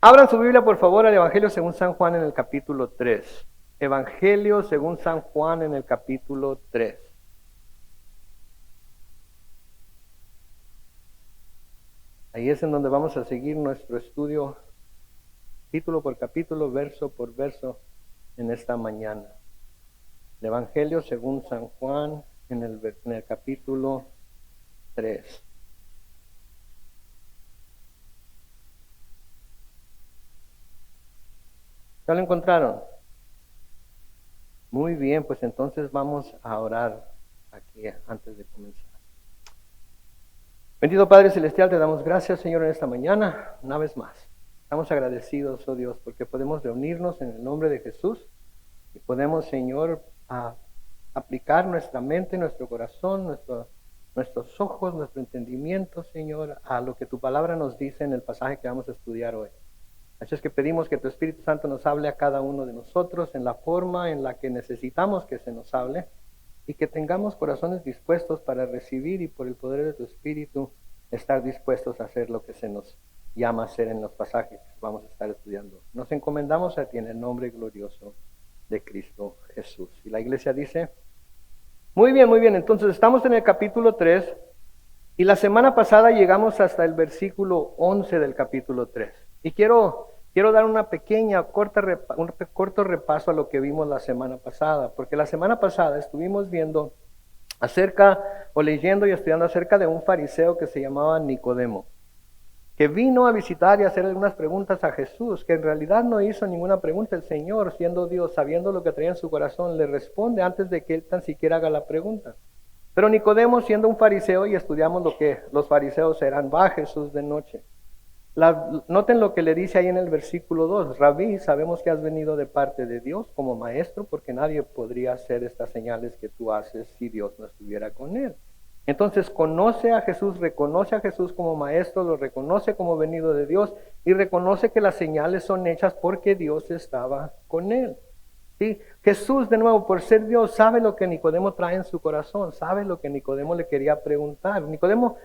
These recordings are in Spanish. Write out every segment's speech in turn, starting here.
Abran su Biblia, por favor, al Evangelio según San Juan en el capítulo 3. Evangelio según San Juan en el capítulo 3. Ahí es en donde vamos a seguir nuestro estudio, capítulo por capítulo, verso por verso, en esta mañana. El Evangelio según San Juan en el capítulo 3. ¿Ya lo encontraron? Muy bien, pues entonces vamos a orar aquí antes de comenzar. Bendito Padre Celestial, te damos gracias, Señor, en esta mañana, una vez más. Estamos agradecidos, oh Dios, porque podemos reunirnos en el nombre de Jesús y podemos, Señor, aplicar nuestra mente, nuestro corazón, nuestros ojos, nuestro entendimiento, Señor, a lo que tu palabra nos dice en el pasaje que vamos a estudiar hoy. Así es que pedimos que tu Espíritu Santo nos hable a cada uno de nosotros en la forma en la que necesitamos que se nos hable y que tengamos corazones dispuestos para recibir y por el poder de tu Espíritu estar dispuestos a hacer lo que se nos llama a hacer en los pasajes que vamos a estar estudiando. Nos encomendamos a ti en el nombre glorioso de Cristo Jesús. Y la iglesia dice, muy bien, entonces estamos en el capítulo 3 y la semana pasada llegamos hasta el versículo 11 del capítulo 3. Y quiero dar un corto repaso a lo que vimos la semana pasada, porque la semana pasada estuvimos viendo leyendo y estudiando acerca de un fariseo que se llamaba Nicodemo, que vino a visitar y hacer algunas preguntas a Jesús, que en realidad no hizo ninguna pregunta. El Señor, siendo Dios, sabiendo lo que traía en su corazón, le responde antes de que él tan siquiera haga la pregunta. Pero Nicodemo, siendo un fariseo, y estudiamos lo que los fariseos eran, va a Jesús de noche. Noten lo que le dice ahí en el versículo 2. Rabí, sabemos que has venido de parte de Dios como maestro, porque nadie podría hacer estas señales que tú haces si Dios no estuviera con él. Entonces conoce a Jesús, reconoce a Jesús como maestro, lo reconoce como venido de Dios y reconoce que las señales son hechas porque Dios estaba con él. ¿Sí? Jesús, de nuevo, por ser Dios, sabe lo que Nicodemo trae en su corazón, sabe lo que Nicodemo le quería preguntar. Nicodemo,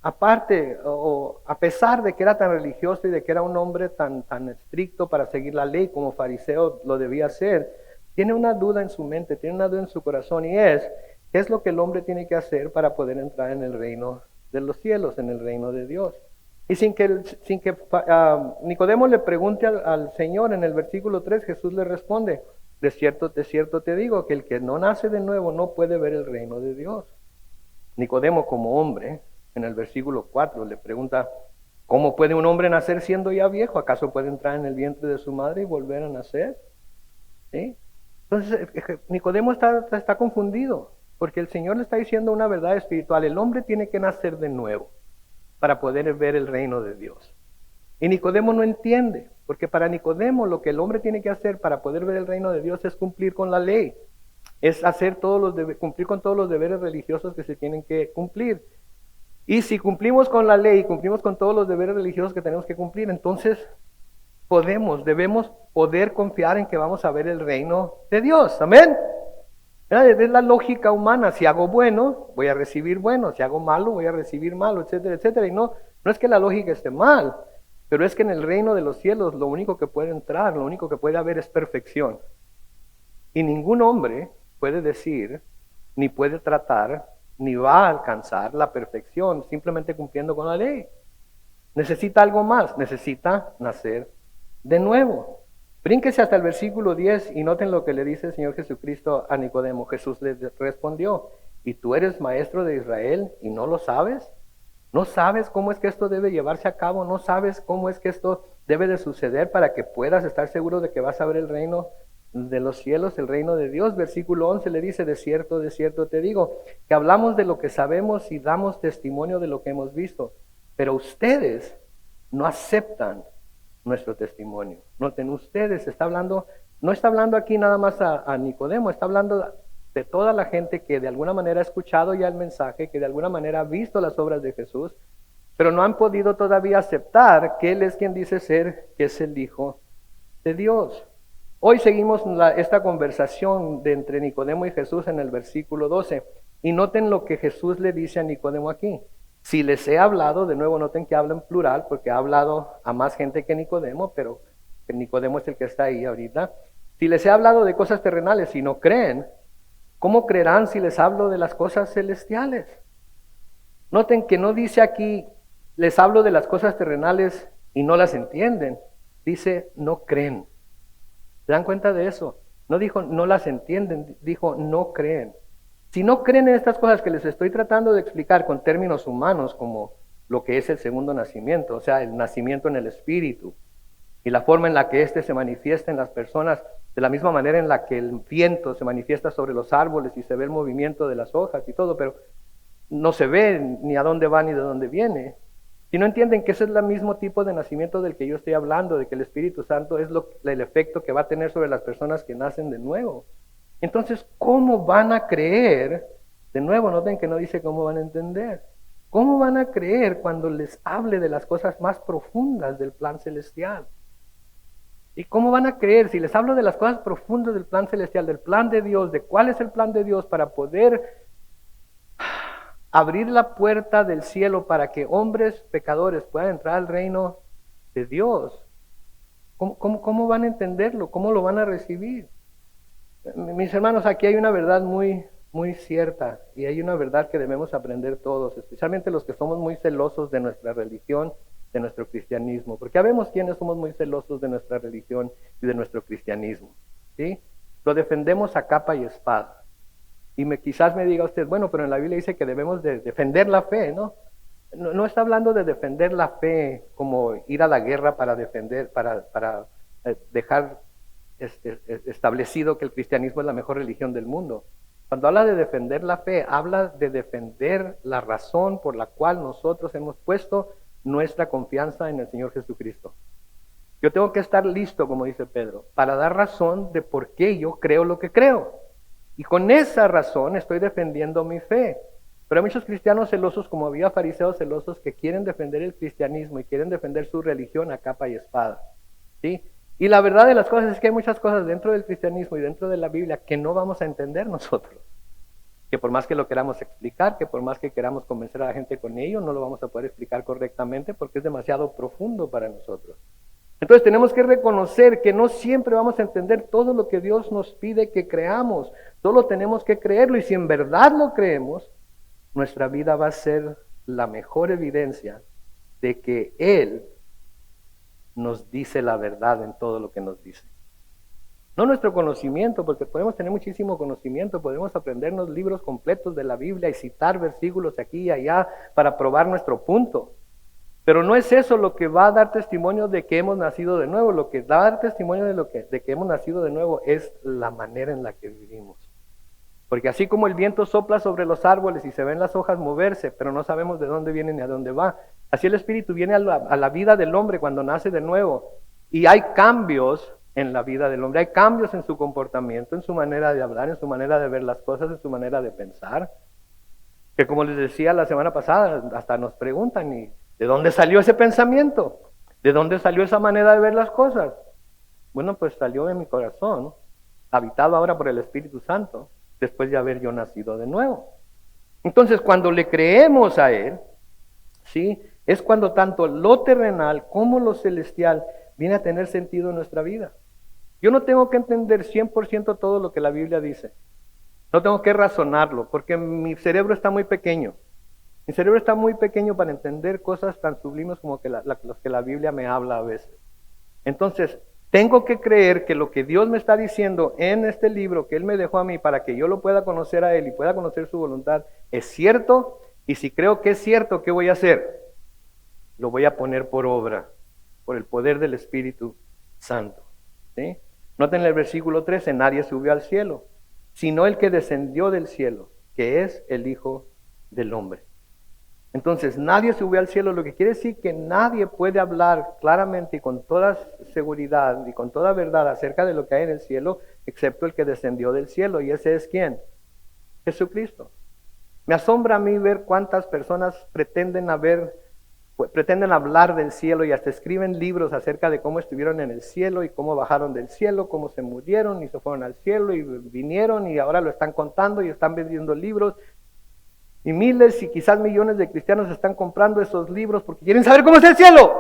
aparte, o a pesar de que era tan religioso y de que era un hombre tan estricto para seguir la ley como fariseo lo debía hacer, tiene una duda en su mente, tiene una duda en su corazón, y ¿qué es lo que el hombre tiene que hacer para poder entrar en el reino de los cielos, en el reino de Dios? Y sin que Nicodemo le pregunte al Señor en el versículo 3, Jesús le responde, de cierto te digo, que el que no nace de nuevo no puede ver el reino de Dios. Nicodemo, como hombre, en el versículo 4 le pregunta, ¿cómo puede un hombre nacer siendo ya viejo? ¿Acaso puede entrar en el vientre de su madre y volver a nacer? ¿Sí? Entonces Nicodemo está confundido, porque el Señor le está diciendo una verdad espiritual. El hombre tiene que nacer de nuevo para poder ver el reino de Dios. Y Nicodemo no entiende, porque para Nicodemo lo que el hombre tiene que hacer para poder ver el reino de Dios es cumplir con la ley, es cumplir con todos los deberes religiosos que se tienen que cumplir. Y si cumplimos con la ley, cumplimos con todos los deberes religiosos que tenemos que cumplir, entonces debemos poder confiar en que vamos a ver el reino de Dios. Amén. Es la lógica humana. Si hago bueno, voy a recibir bueno. Si hago malo, voy a recibir malo, etcétera, etcétera. Y no es que la lógica esté mal, pero es que en el reino de los cielos lo único que puede entrar, lo único que puede haber es perfección. Y ningún hombre puede decir, ni puede tratar, ni va a alcanzar la perfección simplemente cumpliendo con la ley. Necesita algo más, necesita nacer de nuevo. Brínquese hasta el versículo 10 y noten lo que le dice el Señor Jesucristo a Nicodemo. Jesús le respondió, ¿y tú eres maestro de Israel y no lo sabes? ¿No sabes cómo es que esto debe llevarse a cabo? ¿No sabes cómo es que esto debe de suceder para que puedas estar seguro de que vas a ver el reino de los cielos, el reino de Dios? Versículo 11 le dice, de cierto te digo, que hablamos de lo que sabemos y damos testimonio de lo que hemos visto, pero ustedes no aceptan nuestro testimonio. Noten, ustedes, no está hablando aquí nada más a Nicodemo, está hablando de toda la gente que de alguna manera ha escuchado ya el mensaje, que de alguna manera ha visto las obras de Jesús, pero no han podido todavía aceptar que Él es quien dice ser, que es el Hijo de Dios. Hoy seguimos esta conversación de entre Nicodemo y Jesús en el versículo 12, y noten lo que Jesús le dice a Nicodemo aquí. Si les he hablado, de nuevo noten que hablo en plural, porque ha hablado a más gente que Nicodemo, pero Nicodemo es el que está ahí ahorita. Si les he hablado de cosas terrenales y no creen, ¿cómo creerán si les hablo de las cosas celestiales? Noten que no dice aquí, les hablo de las cosas terrenales y no las entienden. Dice, no creen. ¿Se dan cuenta de eso? No dijo, no las entienden, dijo, no creen. Si no creen en estas cosas que les estoy tratando de explicar con términos humanos, como lo que es el segundo nacimiento, o sea, el nacimiento en el espíritu, y la forma en la que éste se manifiesta en las personas, de la misma manera en la que el viento se manifiesta sobre los árboles y se ve el movimiento de las hojas y todo, pero no se ve ni a dónde va ni de dónde viene. Si no entienden que ese es el mismo tipo de nacimiento del que yo estoy hablando, de que el Espíritu Santo es el efecto que va a tener sobre las personas que nacen de nuevo. Entonces, ¿cómo van a creer? De nuevo, noten que no dice cómo van a entender. ¿Cómo van a creer cuando les hable de las cosas más profundas del plan celestial? ¿Y cómo van a creer si les hablo de las cosas profundas del plan celestial, del plan de Dios, de cuál es el plan de Dios para poder abrir la puerta del cielo para que hombres pecadores puedan entrar al reino de Dios? ¿Cómo van a entenderlo? ¿Cómo lo van a recibir? Mis hermanos, aquí hay una verdad muy, muy cierta y hay una verdad que debemos aprender todos, especialmente los que somos muy celosos de nuestra religión, de nuestro cristianismo, porque sabemos quiénes somos muy celosos de nuestra religión y de nuestro cristianismo, ¿sí? Lo defendemos a capa y espada. Y quizás me diga usted, bueno, pero en la Biblia dice que debemos de defender la fe, ¿no? No está hablando de defender la fe como ir a la guerra para defender, para dejar establecido que el cristianismo es la mejor religión del mundo. Cuando habla de defender la fe, habla de defender la razón por la cual nosotros hemos puesto nuestra confianza en el Señor Jesucristo. Yo tengo que estar listo, como dice Pedro, para dar razón de por qué yo creo lo que creo. Y con esa razón estoy defendiendo mi fe. Pero hay muchos cristianos celosos, como había fariseos celosos, que quieren defender el cristianismo y quieren defender su religión a capa y espada, ¿sí? Y la verdad de las cosas es que hay muchas cosas dentro del cristianismo y dentro de la Biblia que no vamos a entender nosotros. Que por más que lo queramos explicar, que por más que queramos convencer a la gente con ello, no lo vamos a poder explicar correctamente porque es demasiado profundo para nosotros. Entonces tenemos que reconocer que no siempre vamos a entender todo lo que Dios nos pide que creamos. Solo tenemos que creerlo y si en verdad lo creemos, nuestra vida va a ser la mejor evidencia de que Él nos dice la verdad en todo lo que nos dice. No nuestro conocimiento, porque podemos tener muchísimo conocimiento, podemos aprendernos libros completos de la Biblia y citar versículos aquí y allá para probar nuestro punto. Pero no es eso lo que va a dar testimonio de que hemos nacido de nuevo. Lo que va a dar testimonio de que hemos nacido de nuevo es la manera en la que vivimos. Porque así como el viento sopla sobre los árboles y se ven las hojas moverse, pero no sabemos de dónde viene ni a dónde va, así el Espíritu viene a la vida del hombre cuando nace de nuevo. Y hay cambios en la vida del hombre, hay cambios en su comportamiento, en su manera de hablar, en su manera de ver las cosas, en su manera de pensar. Que como les decía la semana pasada, hasta nos preguntan, ¿y de dónde salió ese pensamiento? ¿De dónde salió esa manera de ver las cosas? Bueno, pues salió de mi corazón, habitado ahora por el Espíritu Santo, después de haber yo nacido de nuevo. Entonces, cuando le creemos a Él, ¿sí? Es cuando tanto lo terrenal como lo celestial viene a tener sentido en nuestra vida. Yo no tengo que entender 100% todo lo que la Biblia dice. No tengo que razonarlo, porque mi cerebro está muy pequeño. Mi cerebro está muy pequeño para entender cosas tan sublimes como los que la Biblia me habla a veces. Entonces, tengo que creer que lo que Dios me está diciendo en este libro que Él me dejó a mí para que yo lo pueda conocer a Él y pueda conocer su voluntad es cierto. Y si creo que es cierto, ¿qué voy a hacer? Lo voy a poner por obra, por el poder del Espíritu Santo, ¿sí? Noten el versículo 13, nadie subió al cielo, sino el que descendió del cielo, que es el Hijo del Hombre. Entonces, nadie subió al cielo, lo que quiere decir que nadie puede hablar claramente y con toda seguridad y con toda verdad acerca de lo que hay en el cielo, excepto el que descendió del cielo. ¿Y ese es quién? Jesucristo. Me asombra a mí ver cuántas personas pretenden hablar del cielo y hasta escriben libros acerca de cómo estuvieron en el cielo y cómo bajaron del cielo, cómo se murieron y se fueron al cielo y vinieron y ahora lo están contando y están vendiendo libros. Y miles y quizás millones de cristianos están comprando esos libros porque quieren saber cómo es el cielo.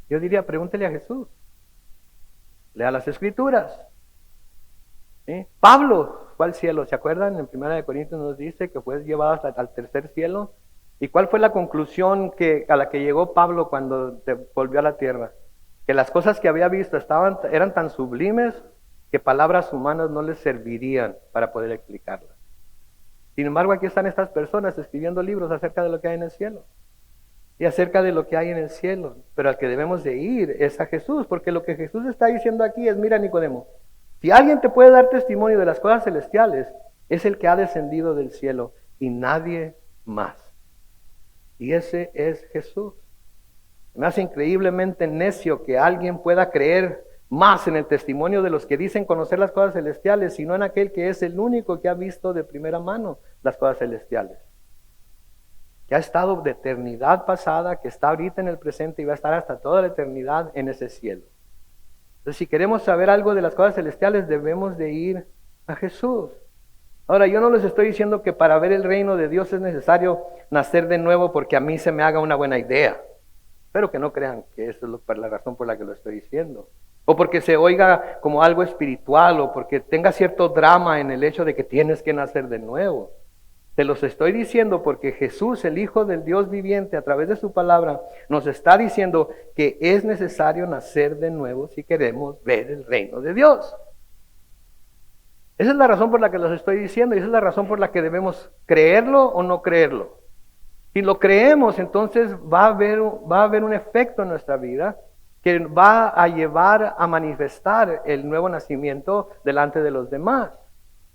Yo diría, pregúntele a Jesús. Lea las Escrituras. ¿Sí? Pablo fue al cielo, ¿se acuerdan? En 1 Corintios nos dice que fue llevado hasta al tercer cielo. ¿Y cuál fue la conclusión a la que llegó Pablo cuando volvió a la tierra? Que las cosas que había visto eran tan sublimes que palabras humanas no les servirían para poder explicarlas. Sin embargo, aquí están estas personas escribiendo libros acerca de lo que hay en el cielo. Y acerca de lo que hay en el cielo. Pero al que debemos de ir es a Jesús, porque lo que Jesús está diciendo aquí es, mira Nicodemo, si alguien te puede dar testimonio de las cosas celestiales, es el que ha descendido del cielo y nadie más. Y ese es Jesús. Me hace increíblemente necio que alguien pueda creer más en el testimonio de los que dicen conocer las cosas celestiales, sino en aquel que es el único que ha visto de primera mano las cosas celestiales. Que ha estado de eternidad pasada, que está ahorita en el presente y va a estar hasta toda la eternidad en ese cielo. Entonces, si queremos saber algo de las cosas celestiales, debemos de ir a Jesús. Ahora, yo no les estoy diciendo que para ver el reino de Dios es necesario nacer de nuevo porque a mí se me haga una buena idea. Espero que no crean que esa es la razón por la que lo estoy diciendo. O porque se oiga como algo espiritual, o porque tenga cierto drama en el hecho de que tienes que nacer de nuevo. Te los estoy diciendo porque Jesús, el Hijo del Dios viviente, a través de su palabra, nos está diciendo que es necesario nacer de nuevo si queremos ver el reino de Dios. Esa es la razón por la que los estoy diciendo, y esa es la razón por la que debemos creerlo o no creerlo. Si lo creemos, entonces va a haber un efecto en nuestra vida que va a llevar a manifestar el nuevo nacimiento delante de los demás.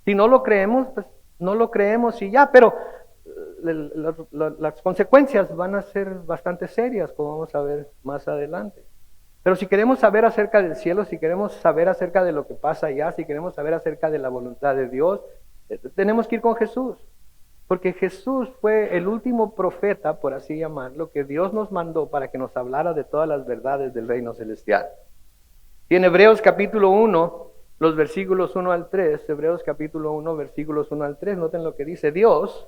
Si no lo creemos, pues no lo creemos y ya, pero las consecuencias van a ser bastante serias, como vamos a ver más adelante. Pero si queremos saber acerca del cielo, si queremos saber acerca de lo que pasa allá, si queremos saber acerca de la voluntad de Dios, tenemos que ir con Jesús. Porque Jesús fue el último profeta, por así llamarlo, que Dios nos mandó para que nos hablara de todas las verdades del reino celestial. Y en Hebreos capítulo 1, los versículos 1 al 3, Hebreos capítulo 1, versículos 1 al 3, noten lo que dice Dios,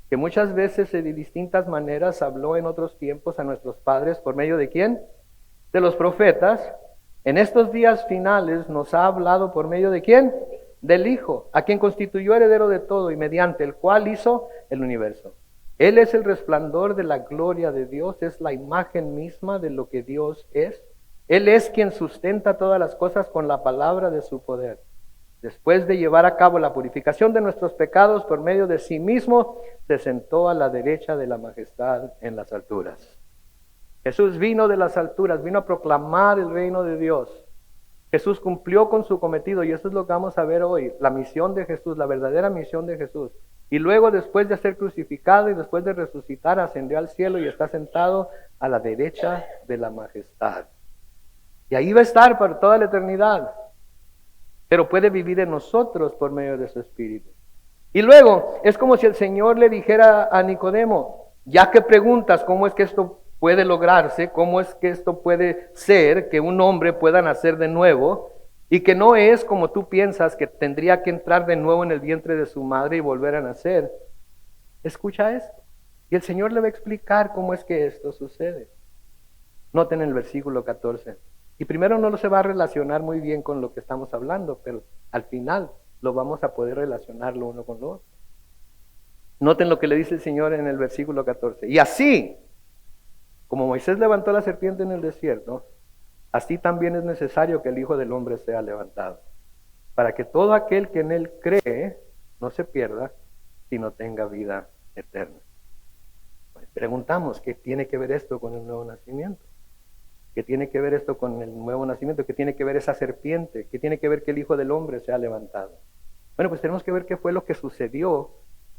que muchas veces de distintas maneras habló en otros tiempos a nuestros padres, ¿por medio de quién? De los profetas. En estos días finales nos ha hablado por medio de quién? Del Hijo, a quien constituyó heredero de todo y mediante el cual hizo el universo. Él es el resplandor de la gloria de Dios, es la imagen misma de lo que Dios es. Él es quien sustenta todas las cosas con la palabra de su poder. Después de llevar a cabo la purificación de nuestros pecados por medio de sí mismo, se sentó a la derecha de la majestad en las alturas. Jesús vino de las alturas, vino a proclamar el reino de Dios. Jesús cumplió con su cometido y eso es lo que vamos a ver hoy, la misión de Jesús, la verdadera misión de Jesús. Y luego, después de ser crucificado y después de resucitar, ascendió al cielo y está sentado a la derecha de la majestad. Y ahí va a estar por toda la eternidad, pero puede vivir en nosotros por medio de su Espíritu. Y luego, es como si el Señor le dijera a Nicodemo, ya que preguntas cómo es que esto puede lograrse, cómo es que esto puede ser, que un hombre pueda nacer de nuevo, y que no es como tú piensas, que tendría que entrar de nuevo en el vientre de su madre y volver a nacer. Escucha esto, y el Señor le va a explicar cómo es que esto sucede. Noten el versículo 14, y primero no se va a relacionar muy bien con lo que estamos hablando, pero al final lo vamos a poder relacionar lo uno con lo otro. Noten lo que le dice el Señor en el versículo 14, y así como Moisés levantó la serpiente en el desierto, así también es necesario que el Hijo del Hombre sea levantado, para que todo aquel que en él cree no se pierda, sino tenga vida eterna. Pues preguntamos, ¿qué tiene que ver esto con el nuevo nacimiento? ¿Qué tiene que ver esto con el nuevo nacimiento? ¿Qué tiene que ver esa serpiente? ¿Qué tiene que ver que el Hijo del Hombre sea levantado? Bueno, pues tenemos que ver qué fue lo que sucedió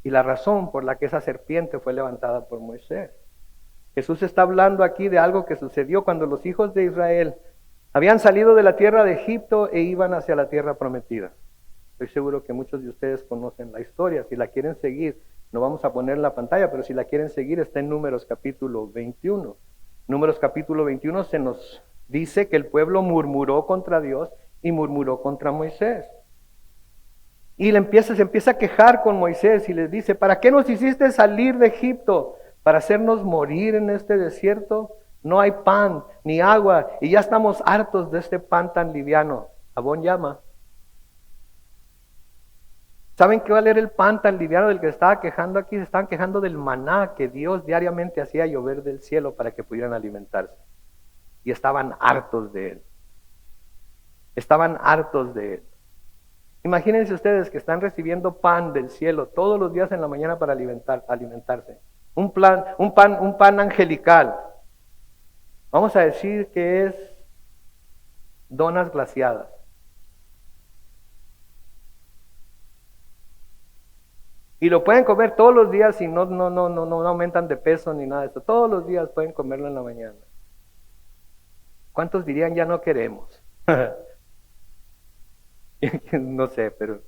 y la razón por la que esa serpiente fue levantada por Moisés. Jesús está hablando aquí de algo que sucedió cuando los hijos de Israel habían salido de la tierra de Egipto e iban hacia la tierra prometida. Estoy seguro que muchos de ustedes conocen la historia. Si la quieren seguir, no vamos a poner en la pantalla, pero si la quieren seguir está en Números capítulo 21. Números capítulo 21 se nos dice que el pueblo murmuró contra Dios y murmuró contra Moisés. Y se empieza a quejar con Moisés y les dice, ¿para qué nos hiciste salir de Egipto? ¿Para hacernos morir en este desierto? No hay pan ni agua y ya estamos hartos de este pan tan liviano. Abón llama. ¿Saben cuál era el pan tan liviano del que estaba quejando aquí? Se estaban quejando del maná que Dios diariamente hacía llover del cielo para que pudieran alimentarse. Y estaban hartos de él. Estaban hartos de él. Imagínense ustedes que están recibiendo pan del cielo todos los días en la mañana para alimentarse. Un pan angelical. Vamos a decir que es donas glaciadas. Y lo pueden comer todos los días y no aumentan de peso ni nada de esto. Todos los días pueden comerlo en la mañana. ¿Cuántos dirían ya no queremos? No sé, pero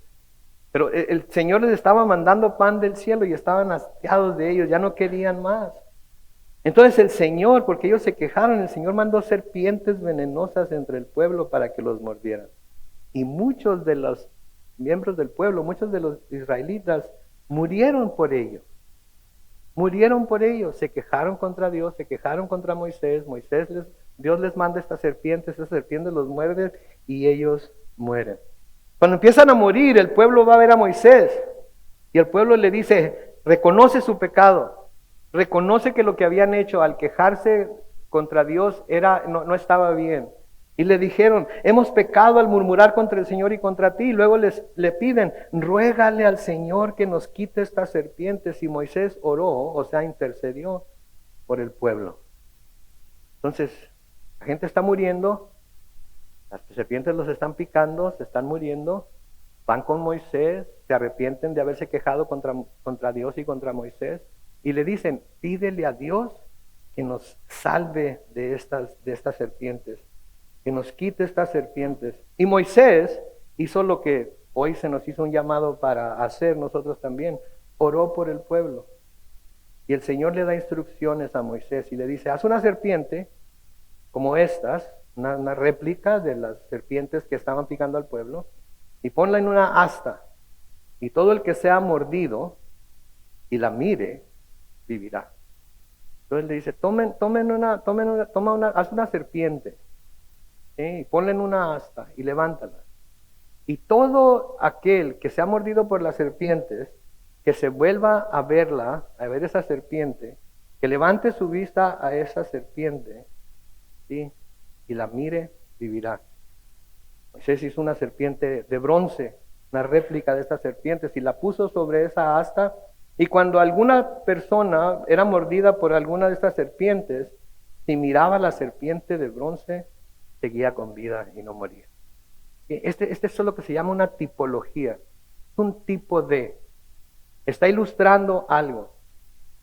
el Señor les estaba mandando pan del cielo y estaban hastiados de ellos, ya no querían más. Entonces el Señor, porque ellos se quejaron, el Señor mandó serpientes venenosas entre el pueblo para que los mordieran. Y muchos de los miembros del pueblo, muchos de los israelitas, murieron por ello. Murieron por ello. Se quejaron contra Dios, se quejaron contra Moisés. Dios les manda estas serpientes los muerden y ellos mueren. Cuando empiezan a morir, el pueblo va a ver a Moisés y el pueblo le dice, reconoce su pecado, reconoce que lo que habían hecho al quejarse contra Dios no estaba bien. Y le dijeron, hemos pecado al murmurar contra el Señor y contra ti. Y luego le piden, ruégale al Señor que nos quite estas serpientes. Y Moisés oró, o sea, intercedió por el pueblo. Entonces, la gente está muriendo, las serpientes los están picando, se están muriendo. Van con Moisés, se arrepienten de haberse quejado contra Dios y contra Moisés. Y le dicen, pídele a Dios que nos salve de estas serpientes. Que nos quite estas serpientes. Y Moisés hizo lo que hoy se nos hizo un llamado para hacer nosotros también. Oró por el pueblo. Y el Señor le da instrucciones a Moisés y le dice, haz una serpiente como estas, una réplica de las serpientes que estaban picando al pueblo, y ponla en una asta. Y todo el que sea mordido y la mire, vivirá. Entonces le dice, haz una serpiente. Y ponla en una asta y levántala. Y todo aquel que se ha mordido por las serpientes, que se vuelva a verla, a ver esa serpiente, que levante su vista a esa serpiente, ¿sí? Y la mire, vivirá. Moisés hizo una serpiente de bronce, una réplica de estas serpientes, y la puso sobre esa asta. Y cuando alguna persona era mordida por alguna de estas serpientes, si miraba la serpiente de bronce, seguía con vida y no moría. Este es lo que se llama una tipología, un tipo de. Está ilustrando algo.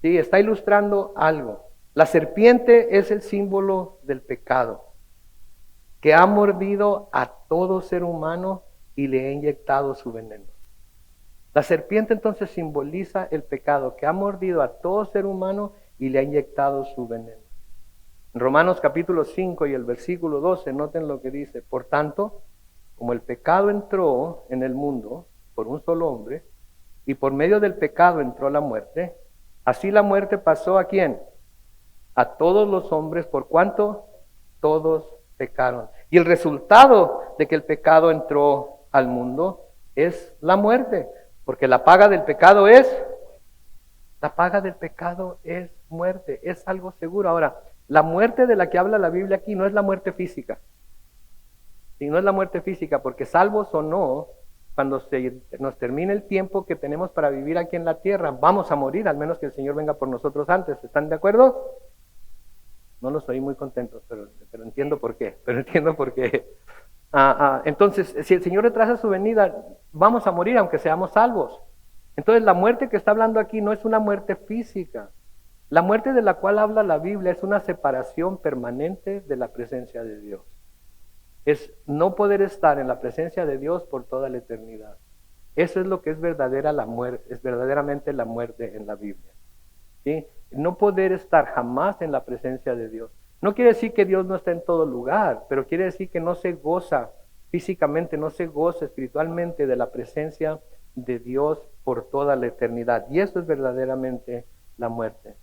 Sí, está ilustrando algo. La serpiente es el símbolo del pecado, que ha mordido a todo ser humano y le ha inyectado su veneno. La serpiente entonces simboliza el pecado, que ha mordido a todo ser humano y le ha inyectado su veneno. En Romanos capítulo 5 y el versículo 12, noten lo que dice. Por tanto, como el pecado entró en el mundo por un solo hombre, y por medio del pecado entró la muerte, así la muerte pasó ¿a quién? A todos los hombres, por cuanto todos pecaron. Y el resultado de que el pecado entró al mundo es la muerte, porque la paga del pecado es muerte, es algo seguro. Ahora, la muerte de la que habla la Biblia aquí no es la muerte física. Y no es la muerte física, porque salvos o no, cuando nos termine el tiempo que tenemos para vivir aquí en la tierra, vamos a morir, al menos que el Señor venga por nosotros antes. ¿Están de acuerdo? No los oí muy contentos, pero entiendo por qué. Entonces, si el Señor retrasa su venida, vamos a morir aunque seamos salvos. Entonces, la muerte que está hablando aquí no es una muerte física. La muerte de la cual habla la Biblia es una separación permanente de la presencia de Dios. Es no poder estar en la presencia de Dios por toda la eternidad. Eso es lo que es verdaderamente la muerte en la Biblia. ¿Sí? No poder estar jamás en la presencia de Dios. No quiere decir que Dios no está en todo lugar, pero quiere decir que no se goza físicamente, no se goza espiritualmente de la presencia de Dios por toda la eternidad. Y eso es verdaderamente la muerte.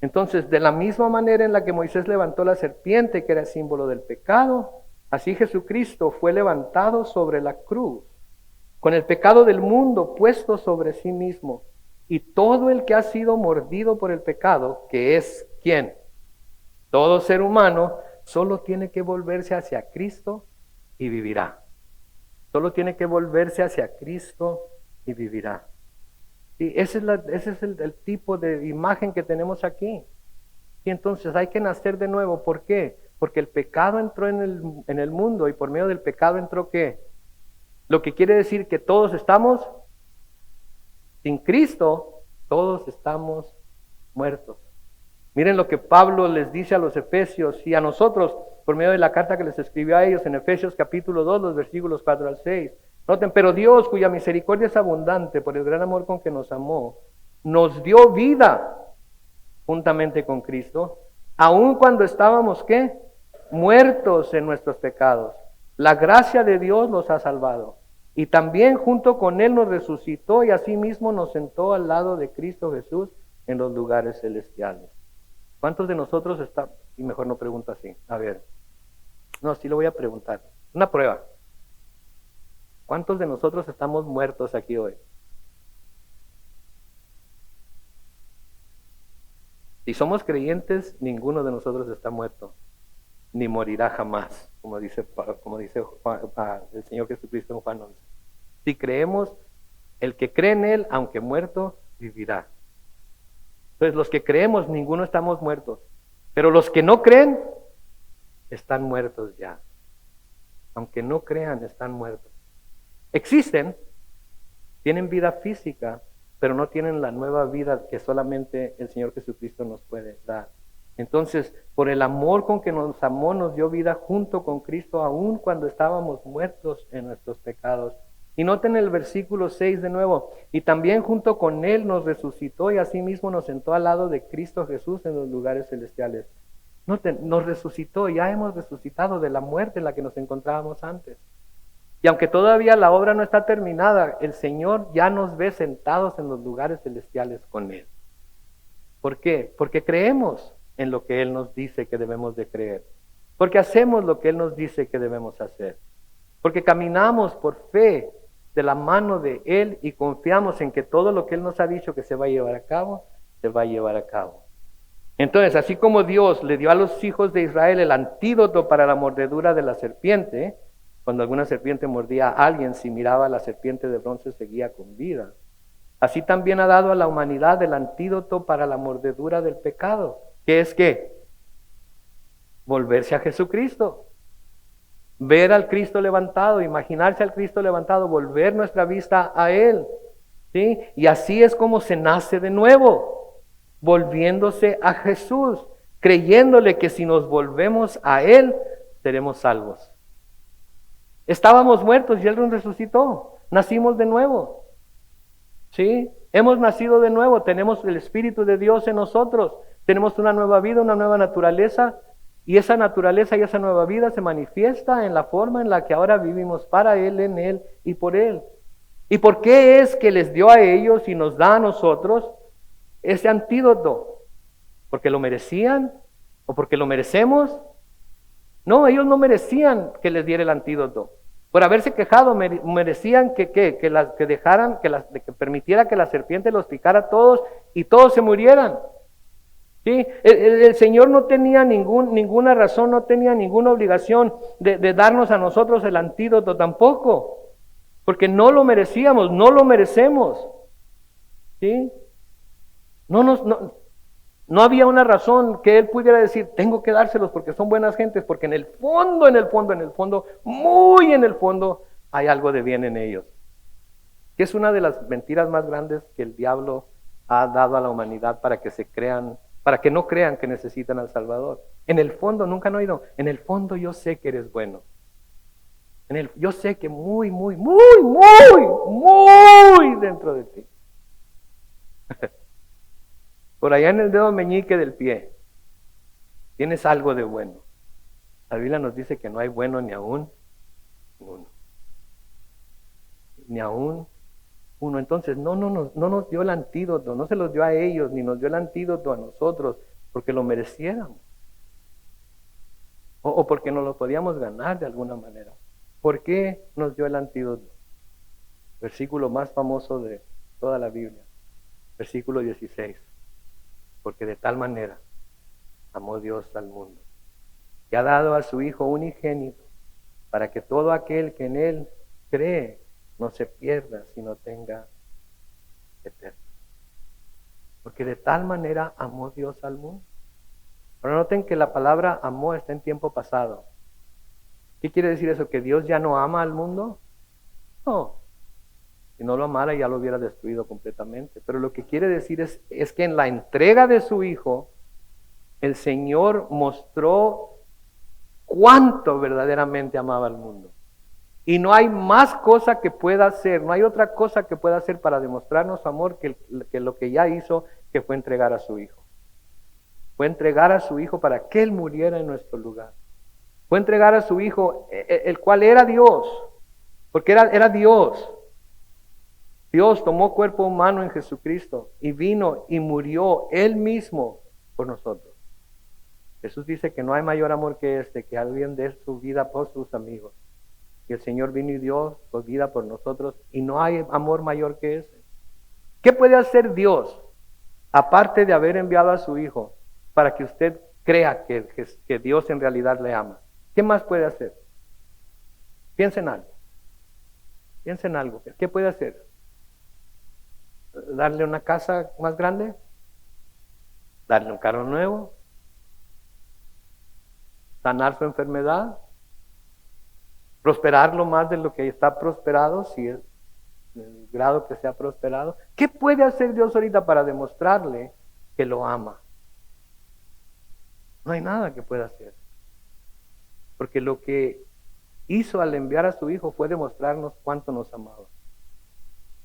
Entonces, de la misma manera en la que Moisés levantó la serpiente, que era símbolo del pecado, así Jesucristo fue levantado sobre la cruz, con el pecado del mundo puesto sobre sí mismo. Y todo el que ha sido mordido por el pecado, que es ¿quién? Todo ser humano, solo tiene que volverse hacia Cristo y vivirá. Solo tiene que volverse hacia Cristo y vivirá. Y ese es el tipo de imagen que tenemos aquí. Y entonces hay que nacer de nuevo. ¿Por qué? Porque el pecado entró en el mundo y por medio del pecado entró ¿qué? Lo que quiere decir que todos estamos sin Cristo, todos estamos muertos. Miren lo que Pablo les dice a los efesios y a nosotros por medio de la carta que les escribió a ellos en Efesios capítulo 2, los versículos 4 al 6. Noten, pero Dios, cuya misericordia es abundante por el gran amor con que nos amó, nos dio vida juntamente con Cristo, aun cuando estábamos, ¿qué? Muertos en nuestros pecados. La gracia de Dios nos ha salvado. Y también junto con Él nos resucitó y asimismo nos sentó al lado de Cristo Jesús en los lugares celestiales. ¿Cuántos de nosotros están? Y mejor no pregunto así. A ver. No, sí lo voy a preguntar. Una prueba. ¿Cuántos de nosotros estamos muertos aquí hoy? Si somos creyentes, ninguno de nosotros está muerto, ni morirá jamás, como dice el Señor Jesucristo en Juan 11. Si creemos, el que cree en Él, aunque muerto, vivirá. Entonces, los que creemos, ninguno estamos muertos. Pero los que no creen, están muertos ya. Aunque no crean, están muertos. Existen, tienen vida física, pero no tienen la nueva vida que solamente el Señor Jesucristo nos puede dar. Entonces, por el amor con que nos amó, nos dio vida junto con Cristo, aun cuando estábamos muertos en nuestros pecados. Y noten el versículo 6 de nuevo. Y también junto con Él nos resucitó y asimismo nos sentó al lado de Cristo Jesús en los lugares celestiales. Noten, nos resucitó, ya hemos resucitado de la muerte en la que nos encontrábamos antes. Y aunque todavía la obra no está terminada, el Señor ya nos ve sentados en los lugares celestiales con Él. ¿Por qué? Porque creemos en lo que Él nos dice que debemos de creer. Porque hacemos lo que Él nos dice que debemos hacer. Porque caminamos por fe de la mano de Él y confiamos en que todo lo que Él nos ha dicho que se va a llevar a cabo, se va a llevar a cabo. Entonces, así como Dios le dio a los hijos de Israel el antídoto para la mordedura de la serpiente, cuando alguna serpiente mordía a alguien, si miraba a la serpiente de bronce seguía con vida. Así también ha dado a la humanidad el antídoto para la mordedura del pecado, que es ¿qué? Volverse a Jesucristo. Ver al Cristo levantado, imaginarse al Cristo levantado, volver nuestra vista a Él. ¿Sí? Y así es como se nace de nuevo, volviéndose a Jesús, creyéndole que si nos volvemos a Él, seremos salvos. Estábamos muertos y Él nos resucitó. Nacimos de nuevo. ¿Sí? Hemos nacido de nuevo. Tenemos el Espíritu de Dios en nosotros. Tenemos una nueva vida, una nueva naturaleza. Y esa naturaleza y esa nueva vida se manifiesta en la forma en la que ahora vivimos para Él, en Él y por Él. ¿Y por qué es que les dio a ellos y nos da a nosotros ese antídoto? ¿Porque lo merecían? ¿O porque lo merecemos? No, ellos no merecían que les diera el antídoto. Por haberse quejado, merecían que permitiera que la serpiente los picara a todos y todos se murieran. ¿Sí? El Señor no tenía ninguna razón, no tenía ninguna obligación de darnos a nosotros el antídoto tampoco. Porque no lo merecíamos, no lo merecemos. ¿Sí? No había una razón que Él pudiera decir, tengo que dárselos porque son buenas gentes, porque en el fondo, muy en el fondo, hay algo de bien en ellos. Que es una de las mentiras más grandes que el diablo ha dado a la humanidad para que no crean que necesitan al Salvador. En el fondo, nunca han oído, en el fondo yo sé que eres bueno. Yo sé que muy dentro de ti. Por allá en el dedo meñique del pie, tienes algo de bueno. La Biblia nos dice que no hay bueno ni aún uno. Ni aún uno. Entonces no nos dio el antídoto, no se los dio a ellos, ni nos dio el antídoto a nosotros, porque lo mereciéramos. O porque nos lo podíamos ganar de alguna manera. ¿Por qué nos dio el antídoto? Versículo más famoso de toda la Biblia. Versículo 16. Porque de tal manera amó Dios al mundo, que ha dado a su Hijo unigénito, para que todo aquel que en Él cree no se pierda, sino tenga eterno. Porque de tal manera amó Dios al mundo. Pero noten que la palabra amó está en tiempo pasado. ¿Qué quiere decir eso? ¿Que Dios ya no ama al mundo? No. Si no lo amara ya lo hubiera destruido completamente. Pero lo que quiere decir es que en la entrega de su Hijo, el Señor mostró cuánto verdaderamente amaba al mundo. Y no hay más cosa que pueda hacer, no hay otra cosa que pueda hacer para demostrarnos su amor que lo que ya hizo, que fue entregar a su Hijo. Fue entregar a su Hijo para que Él muriera en nuestro lugar. Fue entregar a su Hijo, el cual era Dios, porque era Dios. Dios tomó cuerpo humano en Jesucristo y vino y murió Él mismo por nosotros. Jesús dice que no hay mayor amor que este, que alguien dé su vida por sus amigos. Y el Señor vino y dio su vida por nosotros, y no hay amor mayor que ese. ¿Qué puede hacer Dios, aparte de haber enviado a su Hijo, para que usted crea que Dios en realidad le ama? ¿Qué más puede hacer? Piensa en algo. Piensa en algo. ¿Qué puede hacer? ¿Darle una casa más grande? ¿Darle un carro nuevo? ¿Sanar su enfermedad? ¿Prosperarlo más de lo que está prosperado, si es el grado que se ha prosperado? ¿Qué puede hacer Dios ahorita para demostrarle que lo ama? No hay nada que pueda hacer. Porque lo que hizo al enviar a su Hijo fue demostrarnos cuánto nos amaba.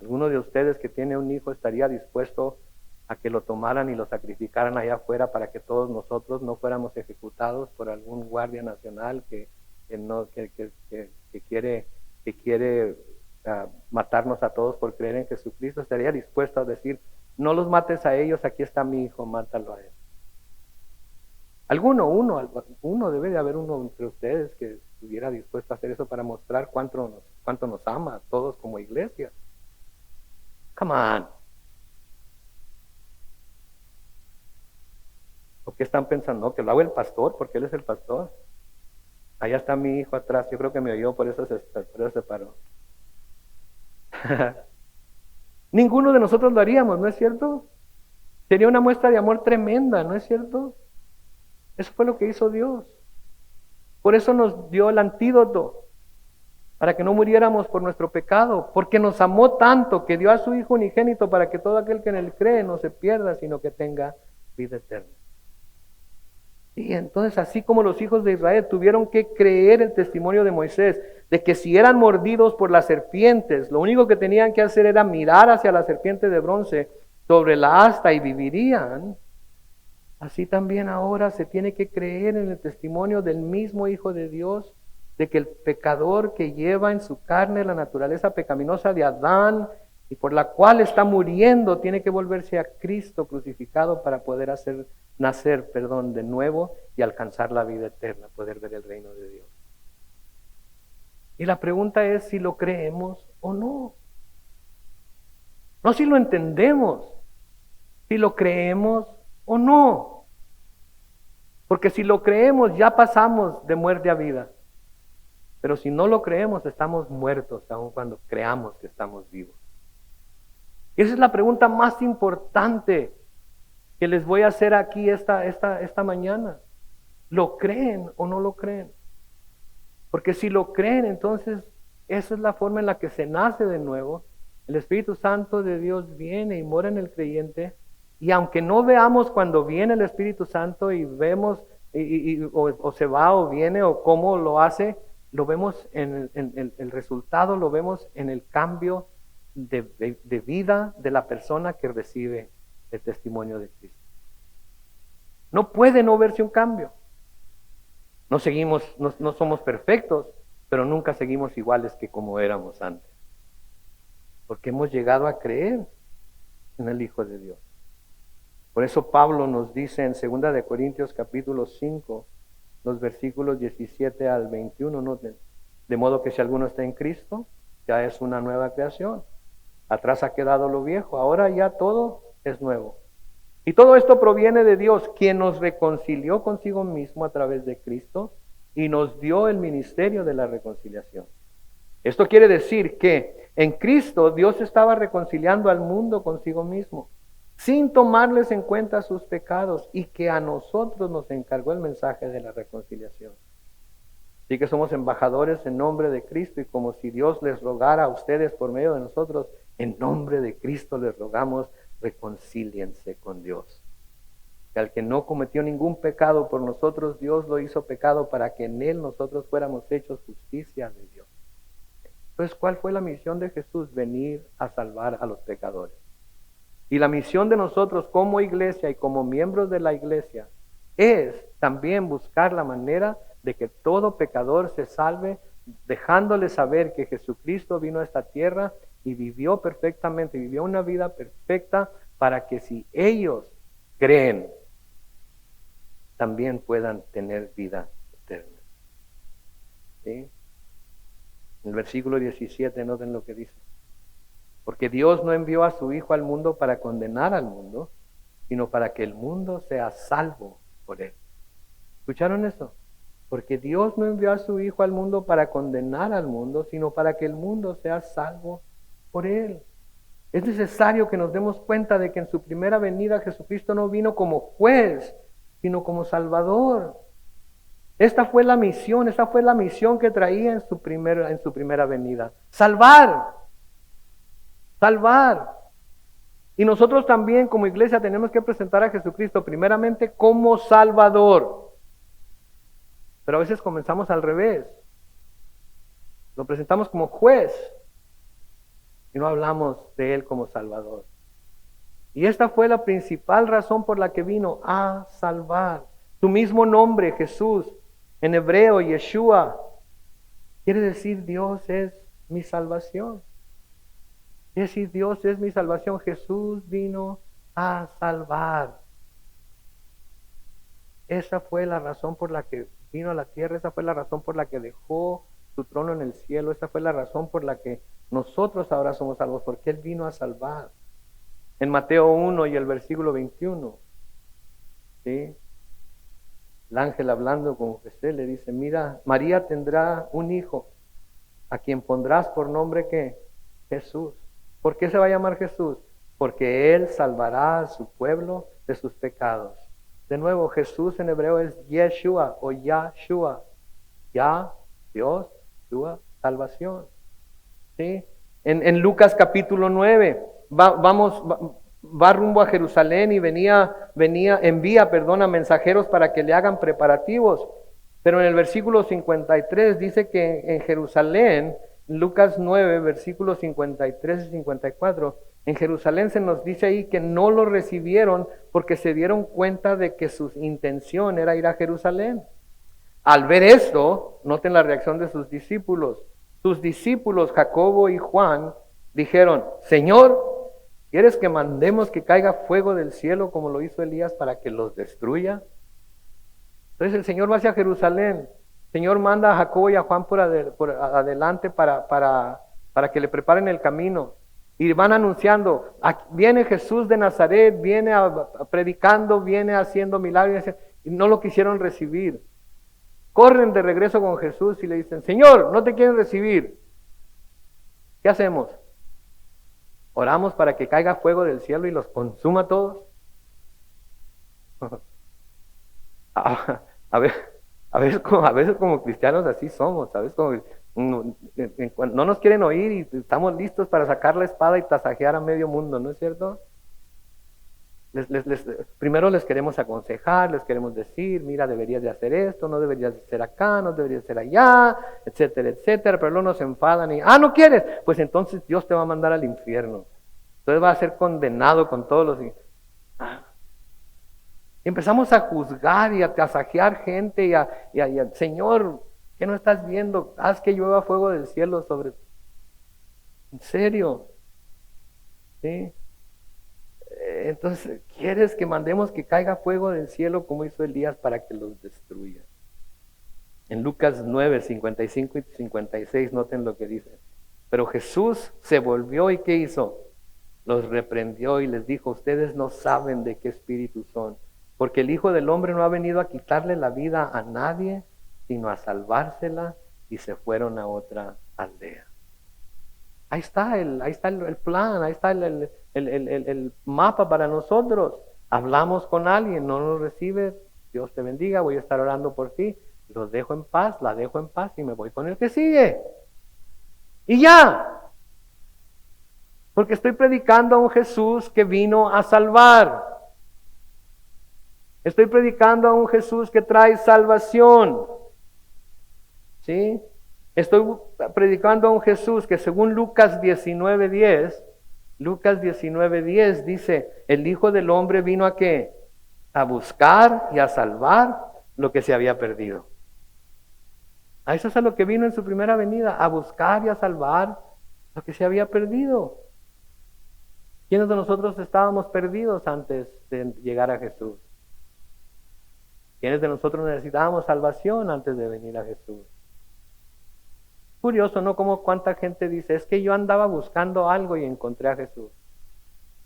¿Alguno de ustedes que tiene un hijo estaría dispuesto a que lo tomaran y lo sacrificaran allá afuera para que todos nosotros no fuéramos ejecutados por algún guardia nacional que quiere matarnos a todos por creer en Jesucristo? ¿Estaría dispuesto a decir, no los mates a ellos, aquí está mi hijo, mátalo a él? Uno debe de haber uno entre ustedes que estuviera dispuesto a hacer eso para mostrar cuánto nos ama a todos como iglesia. Come on. ¿O qué están pensando? No, que lo haga el pastor, porque él es el pastor. Allá está mi hijo atrás, yo creo que me oyó, por eso se paró. Ninguno de nosotros lo haríamos, ¿no es cierto? Sería una muestra de amor tremenda, ¿no es cierto? Eso fue lo que hizo Dios. Por eso nos dio el antídoto, para que no muriéramos por nuestro pecado, porque nos amó tanto que dio a su Hijo unigénito para que todo aquel que en Él cree no se pierda, sino que tenga vida eterna. Y entonces, así como los hijos de Israel tuvieron que creer el testimonio de Moisés, de que si eran mordidos por las serpientes, lo único que tenían que hacer era mirar hacia la serpiente de bronce sobre la asta y vivirían, así también ahora se tiene que creer en el testimonio del mismo Hijo de Dios, de que el pecador que lleva en su carne la naturaleza pecaminosa de Adán y por la cual está muriendo, tiene que volverse a Cristo crucificado para poder nacer de nuevo y alcanzar la vida eterna, poder ver el reino de Dios. Y la pregunta es si lo creemos o no. No si lo entendemos, si lo creemos o no. Porque si lo creemos ya pasamos de muerte a vida. Pero si no lo creemos, estamos muertos, aun cuando creamos que estamos vivos. Y esa es la pregunta más importante que les voy a hacer aquí esta mañana. ¿Lo creen o no lo creen? Porque si lo creen, entonces esa es la forma en la que se nace de nuevo. El Espíritu Santo de Dios viene y mora en el creyente. Y aunque no veamos cuando viene el Espíritu Santo y vemos o se va o viene o cómo lo hace, lo vemos en el resultado, lo vemos en el cambio de vida de la persona que recibe el testimonio de Cristo. No puede no verse un cambio. No somos perfectos, pero nunca seguimos iguales que como éramos antes. porque hemos llegado a creer en el Hijo de Dios. Por eso Pablo nos dice en 2 de Corintios capítulo 5, los versículos 17 al 21, noten, de modo que si alguno está en Cristo, ya es una nueva creación. Atrás ha quedado lo viejo, ahora ya todo es nuevo. Y todo esto proviene de Dios, quien nos reconcilió consigo mismo a través de Cristo y nos dio el ministerio de la reconciliación. Esto quiere decir que en Cristo Dios estaba reconciliando al mundo consigo mismo, sin tomarles en cuenta sus pecados, y que a nosotros nos encargó el mensaje de la reconciliación. Así que somos embajadores en nombre de Cristo, y como si Dios les rogara a ustedes por medio de nosotros, en nombre de Cristo les rogamos, reconcíliense con Dios. Que al que no cometió ningún pecado por nosotros, Dios lo hizo pecado para que en él nosotros fuéramos hechos justicia de Dios. Entonces, ¿cuál fue la misión de Jesús? Venir a salvar a los pecadores. Y la misión de nosotros como iglesia y como miembros de la iglesia es también buscar la manera de que todo pecador se salve, dejándole saber que Jesucristo vino a esta tierra y vivió perfectamente, vivió una vida perfecta para que si ellos creen, también puedan tener vida eterna. ¿Sí? En el versículo 17, noten lo que dice. Porque Dios no envió a su Hijo al mundo para condenar al mundo, sino para que el mundo sea salvo por él. ¿Escucharon eso? Porque Dios no envió a su Hijo al mundo para condenar al mundo, sino para que el mundo sea salvo por él. Es necesario que nos demos cuenta de que en su primera venida Jesucristo no vino como juez, sino como Salvador. Esta fue la misión que traía en su primera venida. Salvar. Y nosotros también como iglesia tenemos que presentar a Jesucristo primeramente como Salvador. Pero a veces comenzamos al revés. Lo presentamos como juez y no hablamos de Él como Salvador. Y esta fue la principal razón por la que vino a salvar. Su mismo nombre, Jesús, en hebreo, Yeshua, quiere decir Dios es mi salvación. Quiere decir Dios es mi salvación. Jesús vino a salvar. Esa fue la razón por la que vino a la tierra, esa fue la razón por la que dejó su trono en el cielo, esa fue la razón por la que nosotros ahora somos salvos, porque Él vino a salvar. En Mateo 1 y el versículo 21, ¿sí? El ángel hablando con José le dice, mira, María tendrá un hijo, a quien pondrás por nombre ¿qué? Jesús. ¿Por qué se va a llamar Jesús? Porque Él salvará a su pueblo de sus pecados. De nuevo, Jesús en hebreo es Yeshua o Yahshua. Ya, Dios, Yeshua, salvación. ¿Sí? En Lucas capítulo 9, va rumbo a Jerusalén y envía a mensajeros para que le hagan preparativos. Pero en el versículo 53 dice que en Jerusalén, Lucas 9, versículos 53 y 54, en Jerusalén se nos dice ahí que no lo recibieron porque se dieron cuenta de que su intención era ir a Jerusalén. Al ver esto, noten la reacción de sus discípulos. Sus discípulos, Jacobo y Juan, dijeron, Señor, ¿quieres que mandemos que caiga fuego del cielo como lo hizo Elías para que los destruya? Entonces el Señor va hacia Jerusalén. El Señor manda a Jacobo y a Juan por adelante para que le preparen el camino. Y van anunciando, viene Jesús de Nazaret, viene predicando, viene haciendo milagros, y no lo quisieron recibir. Corren de regreso con Jesús y le dicen, Señor, no te quieren recibir. ¿Qué hacemos? ¿Oramos para que caiga fuego del cielo y los consuma a todos? A veces como cristianos así somos, ¿sabes? Como, no nos quieren oír y estamos listos para sacar la espada y tasajear a medio mundo, ¿no es cierto? Primero les queremos aconsejar, les queremos decir, mira, deberías de hacer esto, no deberías de ser acá, no deberías de ser allá, etcétera, etcétera, pero luego nos enfadan y, ¿no quieres? Pues entonces Dios te va a mandar al infierno. Entonces va a ser condenado con todos los... Y empezamos a juzgar y a tasajear gente y a Señor, ¿qué no estás viendo? Haz que llueva fuego del cielo sobre... ¿En serio? ¿sí? Entonces, ¿quieres que mandemos que caiga fuego del cielo como hizo Elías para que los destruya? En Lucas 9, 55 y 56, noten lo que dice. Pero Jesús se volvió y ¿qué hizo? Los reprendió y les dijo, ustedes no saben de qué espíritu son, porque el Hijo del Hombre no ha venido a quitarle la vida a nadie, sino a salvársela, y se fueron a otra aldea. Ahí está el plan, ahí está el mapa para nosotros. Hablamos con alguien, no nos recibe, Dios te bendiga, voy a estar orando por ti, los dejo en paz, la dejo en paz y me voy con el que sigue. Y ya. Porque estoy predicando a un Jesús que vino a salvar. Estoy predicando a un Jesús que trae salvación. ¿Sí? Estoy predicando a un Jesús que según Lucas 19:10 dice, el Hijo del Hombre vino ¿a qué? A buscar y a salvar lo que se había perdido. A eso es a lo que vino en su primera venida, a buscar y a salvar lo que se había perdido. ¿Quiénes de nosotros estábamos perdidos antes de llegar a Jesús? ¿Quiénes de nosotros necesitábamos salvación antes de venir a Jesús? Curioso, ¿no? Como cuánta gente dice, es que yo andaba buscando algo y encontré a Jesús.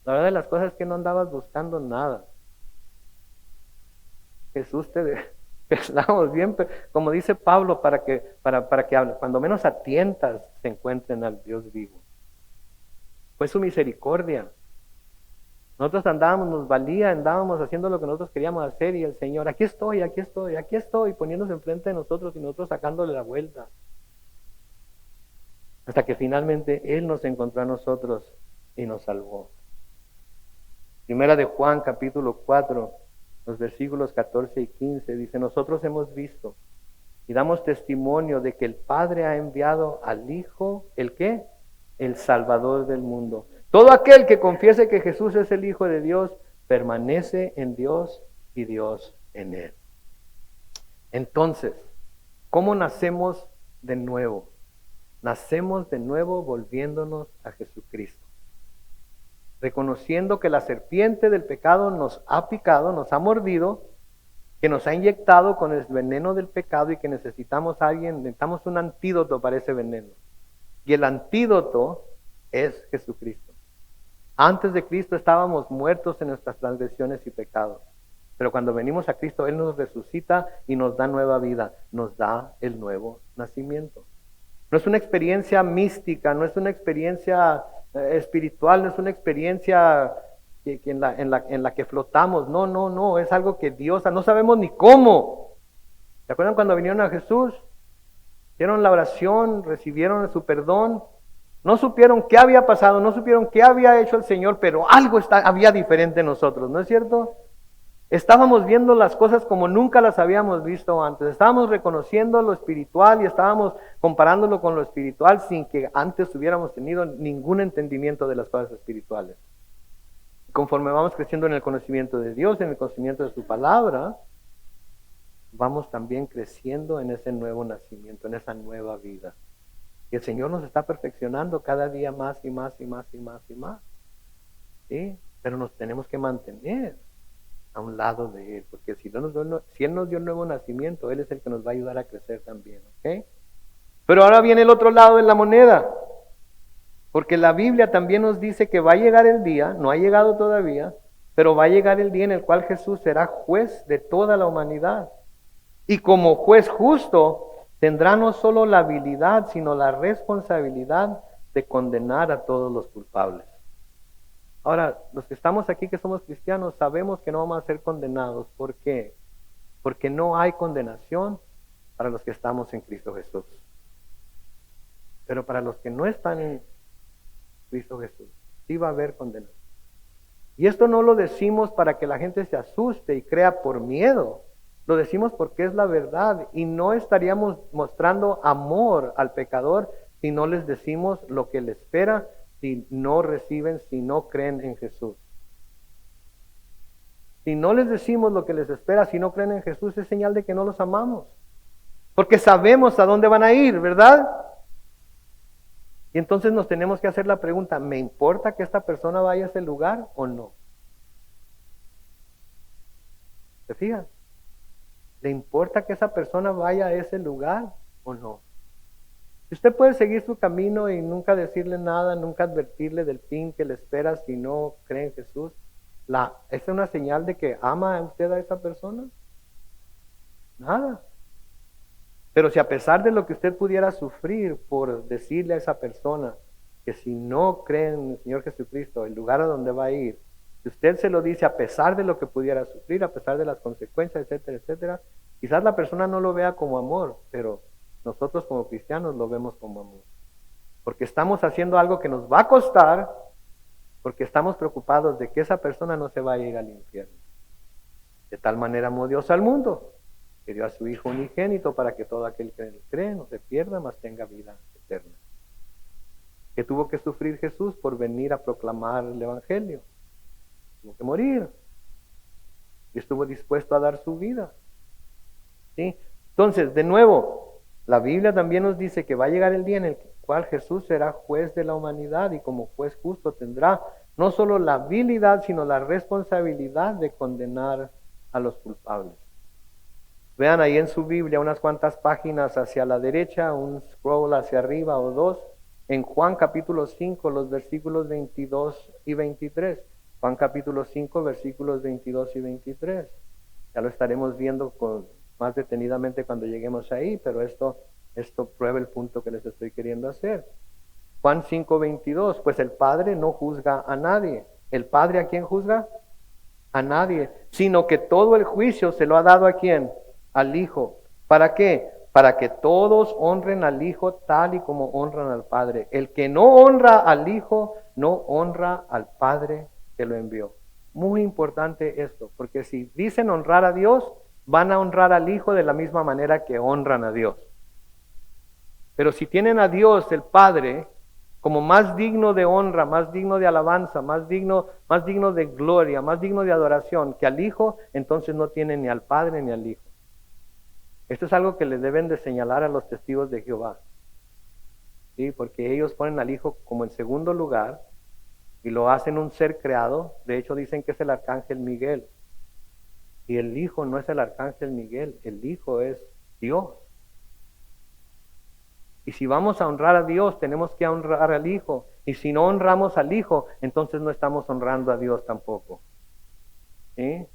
La verdad de las cosas es que no andabas buscando nada. Jesús estábamos bien, como dice Pablo, para que cuando menos a tientas se encuentren al Dios vivo. Fue su misericordia. Nosotros andábamos, nos valía, andábamos haciendo lo que nosotros queríamos hacer y el Señor, aquí estoy, poniéndose enfrente de nosotros y nosotros sacándole la vuelta. Hasta que finalmente Él nos encontró a nosotros y nos salvó. Primera de Juan, capítulo 4, los versículos 14 y 15, dice, nosotros hemos visto y damos testimonio de que el Padre ha enviado al Hijo, ¿el qué? El Salvador del mundo. Todo aquel que confiese que Jesús es el Hijo de Dios, permanece en Dios y Dios en Él. Entonces, ¿cómo nacemos de nuevo? Nacemos de nuevo volviéndonos a Jesucristo. Reconociendo que la serpiente del pecado nos ha picado, nos ha mordido, que nos ha inyectado con el veneno del pecado y que necesitamos un antídoto para ese veneno. Y el antídoto es Jesucristo. Antes de Cristo estábamos muertos en nuestras transgresiones y pecados. Pero cuando venimos a Cristo, Él nos resucita y nos da nueva vida, nos da el nuevo nacimiento. No es una experiencia mística, no es una experiencia espiritual, no es una experiencia en la que flotamos. No, es algo que Dios, no sabemos ni cómo. ¿Se acuerdan cuando vinieron a Jesús? Hicieron la oración, recibieron su perdón. No supieron qué había pasado, no supieron qué había hecho el Señor, pero algo había diferente en nosotros, ¿no es cierto? Estábamos viendo las cosas como nunca las habíamos visto antes. Estábamos reconociendo lo espiritual y estábamos comparándolo con lo espiritual sin que antes hubiéramos tenido ningún entendimiento de las cosas espirituales. Conforme vamos creciendo en el conocimiento de Dios, en el conocimiento de su palabra, vamos también creciendo en ese nuevo nacimiento, en esa nueva vida. Y el Señor nos está perfeccionando cada día más y más y más y más y más. ¿Sí? Pero nos tenemos que mantener a un lado de Él, porque si Él nos dio un nuevo nacimiento, Él es el que nos va a ayudar a crecer también. ¿Ok? Pero ahora viene el otro lado de la moneda, porque la Biblia también nos dice que va a llegar el día, no ha llegado todavía, pero va a llegar el día en el cual Jesús será juez de toda la humanidad. Y como juez justo, tendrá no solo la habilidad, sino la responsabilidad de condenar a todos los culpables. Ahora, los que estamos aquí que somos cristianos sabemos que no vamos a ser condenados. ¿Por qué? Porque no hay condenación para los que estamos en Cristo Jesús. Pero para los que no están en Cristo Jesús, sí va a haber condenación. Y esto no lo decimos para que la gente se asuste y crea por miedo. Lo decimos porque es la verdad y no estaríamos mostrando amor al pecador si no les decimos lo que le espera, si no reciben, si no creen en Jesús. Si no les decimos lo que les espera, si no creen en Jesús, es señal de que no los amamos. Porque sabemos a dónde van a ir, ¿verdad? Y entonces nos tenemos que hacer la pregunta, ¿me importa que esta persona vaya a ese lugar o no? ¿Se fijan? ¿Le importa que esa persona vaya a ese lugar o no? Si usted puede seguir su camino y nunca decirle nada, nunca advertirle del fin que le espera si no cree en Jesús, ¿es una señal de que ama a usted a esa persona? Nada. Pero si a pesar de lo que usted pudiera sufrir por decirle a esa persona que si no cree en el Señor Jesucristo, el lugar a donde va a ir, si usted se lo dice a pesar de lo que pudiera sufrir, a pesar de las consecuencias, etcétera, etcétera, quizás la persona no lo vea como amor, pero nosotros como cristianos lo vemos como amor. Porque estamos haciendo algo que nos va a costar, porque estamos preocupados de que esa persona no se vaya a ir al infierno. De tal manera amó Dios al mundo, que dio a su Hijo unigénito para que todo aquel que en él cree no se pierda, mas tenga vida eterna. ¿Qué tuvo que sufrir Jesús por venir a proclamar el Evangelio? Tuvo que morir. Y estuvo dispuesto a dar su vida. ¿Sí? Entonces, de nuevo, la Biblia también nos dice que va a llegar el día en el cual Jesús será juez de la humanidad y como juez justo tendrá no solo la habilidad, sino la responsabilidad de condenar a los culpables. Vean ahí en su Biblia unas cuantas páginas hacia la derecha, un scroll hacia arriba o dos, en Juan capítulo 5, los versículos 22 y 23. Juan capítulo 5, versículos 22 y 23. Ya lo estaremos viendo más detenidamente cuando lleguemos ahí, pero esto prueba el punto que les estoy queriendo hacer. Juan 5, 22, pues el Padre no juzga a nadie. ¿El Padre a quién juzga? A nadie, sino que todo el juicio se lo ha dado ¿a quién? Al Hijo. ¿Para qué? Para que todos honren al Hijo tal y como honran al Padre. El que no honra al Hijo, no honra al Padre que lo envió. Muy importante esto, porque si dicen honrar a Dios, van a honrar al Hijo de la misma manera que honran a Dios. Pero si tienen a Dios, el Padre, como más digno de honra, más digno de alabanza, más digno de gloria, más digno de adoración que al Hijo, entonces no tienen ni al Padre ni al Hijo. Esto es algo que le deben de señalar a los testigos de Jehová. ¿Sí? Porque ellos ponen al Hijo como en segundo lugar y lo hacen un ser creado. De hecho dicen que es el arcángel Miguel. Y el Hijo no es el arcángel Miguel, el Hijo es Dios. Y si vamos a honrar a Dios, tenemos que honrar al Hijo. Y si no honramos al Hijo, entonces no estamos honrando a Dios tampoco. ¿Sí?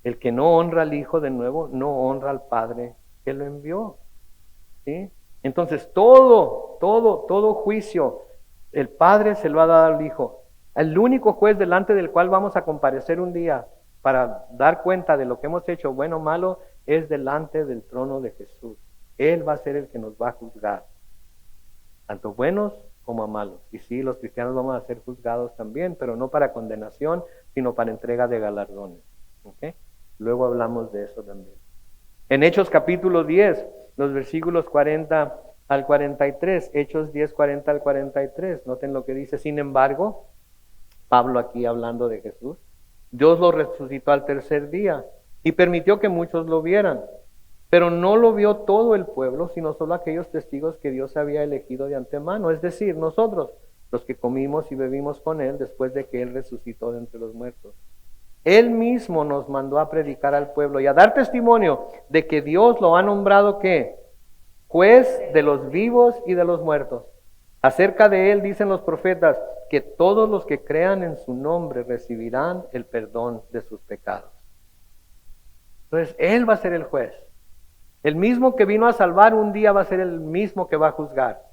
El que no honra al Hijo, de nuevo, no honra al Padre que lo envió. ¿Sí? Entonces todo juicio, el Padre se lo ha dado al Hijo. El único juez delante del cual vamos a comparecer un día para dar cuenta de lo que hemos hecho, bueno o malo, es delante del trono de Jesús. Él va a ser el que nos va a juzgar, tanto buenos como a malos. Y sí, los cristianos vamos a ser juzgados también, pero no para condenación, sino para entrega de galardones. ¿Okay? Luego hablamos de eso también. En Hechos capítulo 10, los versículos 40 al 43, Hechos 10, 40 al 43, noten lo que dice. Sin embargo, Pablo aquí hablando de Jesús, Dios lo resucitó al tercer día y permitió que muchos lo vieran. Pero no lo vio todo el pueblo, sino solo aquellos testigos que Dios había elegido de antemano, es decir, nosotros, los que comimos y bebimos con Él después de que Él resucitó de entre los muertos. Él mismo nos mandó a predicar al pueblo y a dar testimonio de que Dios lo ha nombrado ¿qué? Juez de los vivos y de los muertos. Acerca de Él dicen los profetas que todos los que crean en su nombre recibirán el perdón de sus pecados. Entonces, Él va a ser el juez. El mismo que vino a salvar un día va a ser el mismo que va a juzgar.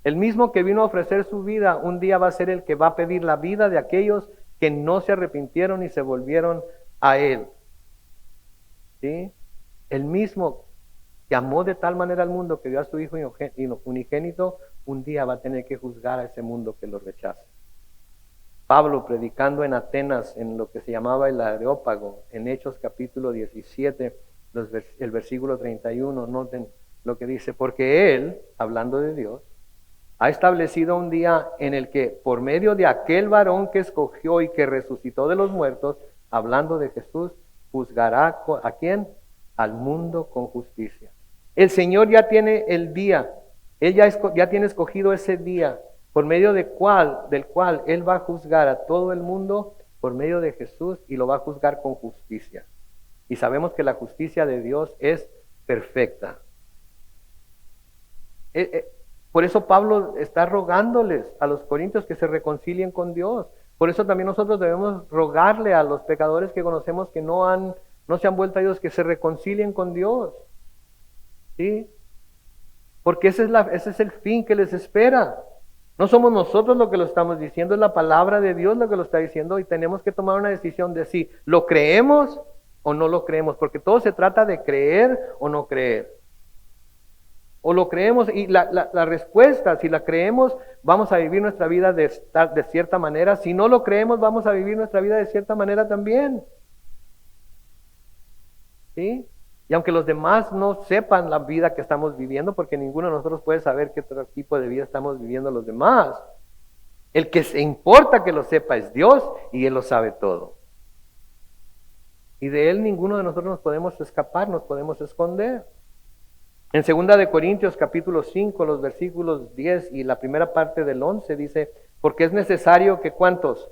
El mismo que vino a ofrecer su vida un día va a ser el que va a pedir la vida de aquellos que no se arrepintieron y se volvieron a Él. ¿Sí? El mismo que amó de tal manera al mundo que dio a su Hijo unigénito, un día va a tener que juzgar a ese mundo que lo rechaza. Pablo predicando en Atenas en lo que se llamaba el Areópago, en Hechos capítulo 17, el versículo 31, noten lo que dice, porque Él, hablando de Dios, ha establecido un día en el que por medio de aquel varón que escogió y que resucitó de los muertos, hablando de Jesús, juzgará ¿a quién? Al mundo con justicia. El Señor ya tiene el día, Él ya tiene escogido ese día por medio del cual Él va a juzgar a todo el mundo por medio de Jesús y lo va a juzgar con justicia. Y sabemos que la justicia de Dios es perfecta. Por eso Pablo está rogándoles a los corintios que se reconcilien con Dios. Por eso también nosotros debemos rogarle a los pecadores que conocemos que no se han vuelto a Dios, que se reconcilien con Dios. ¿Sí? Porque ese es el fin que les espera. No somos nosotros lo que lo estamos diciendo, es la palabra de Dios lo que lo está diciendo y tenemos que tomar una decisión de si lo creemos o no lo creemos, porque todo se trata de creer o no creer. O lo creemos y la respuesta, si la creemos, vamos a vivir nuestra vida de cierta manera. Si no lo creemos, vamos a vivir nuestra vida de cierta manera también. ¿Sí? Y aunque los demás no sepan la vida que estamos viviendo, porque ninguno de nosotros puede saber qué otro tipo de vida estamos viviendo los demás, el que se importa que lo sepa es Dios y Él lo sabe todo. Y de Él ninguno de nosotros nos podemos escapar, nos podemos esconder. En 2 de Corintios capítulo 5, los versículos 10 y la primera parte del 11 dice, porque es necesario que ¿cuántos?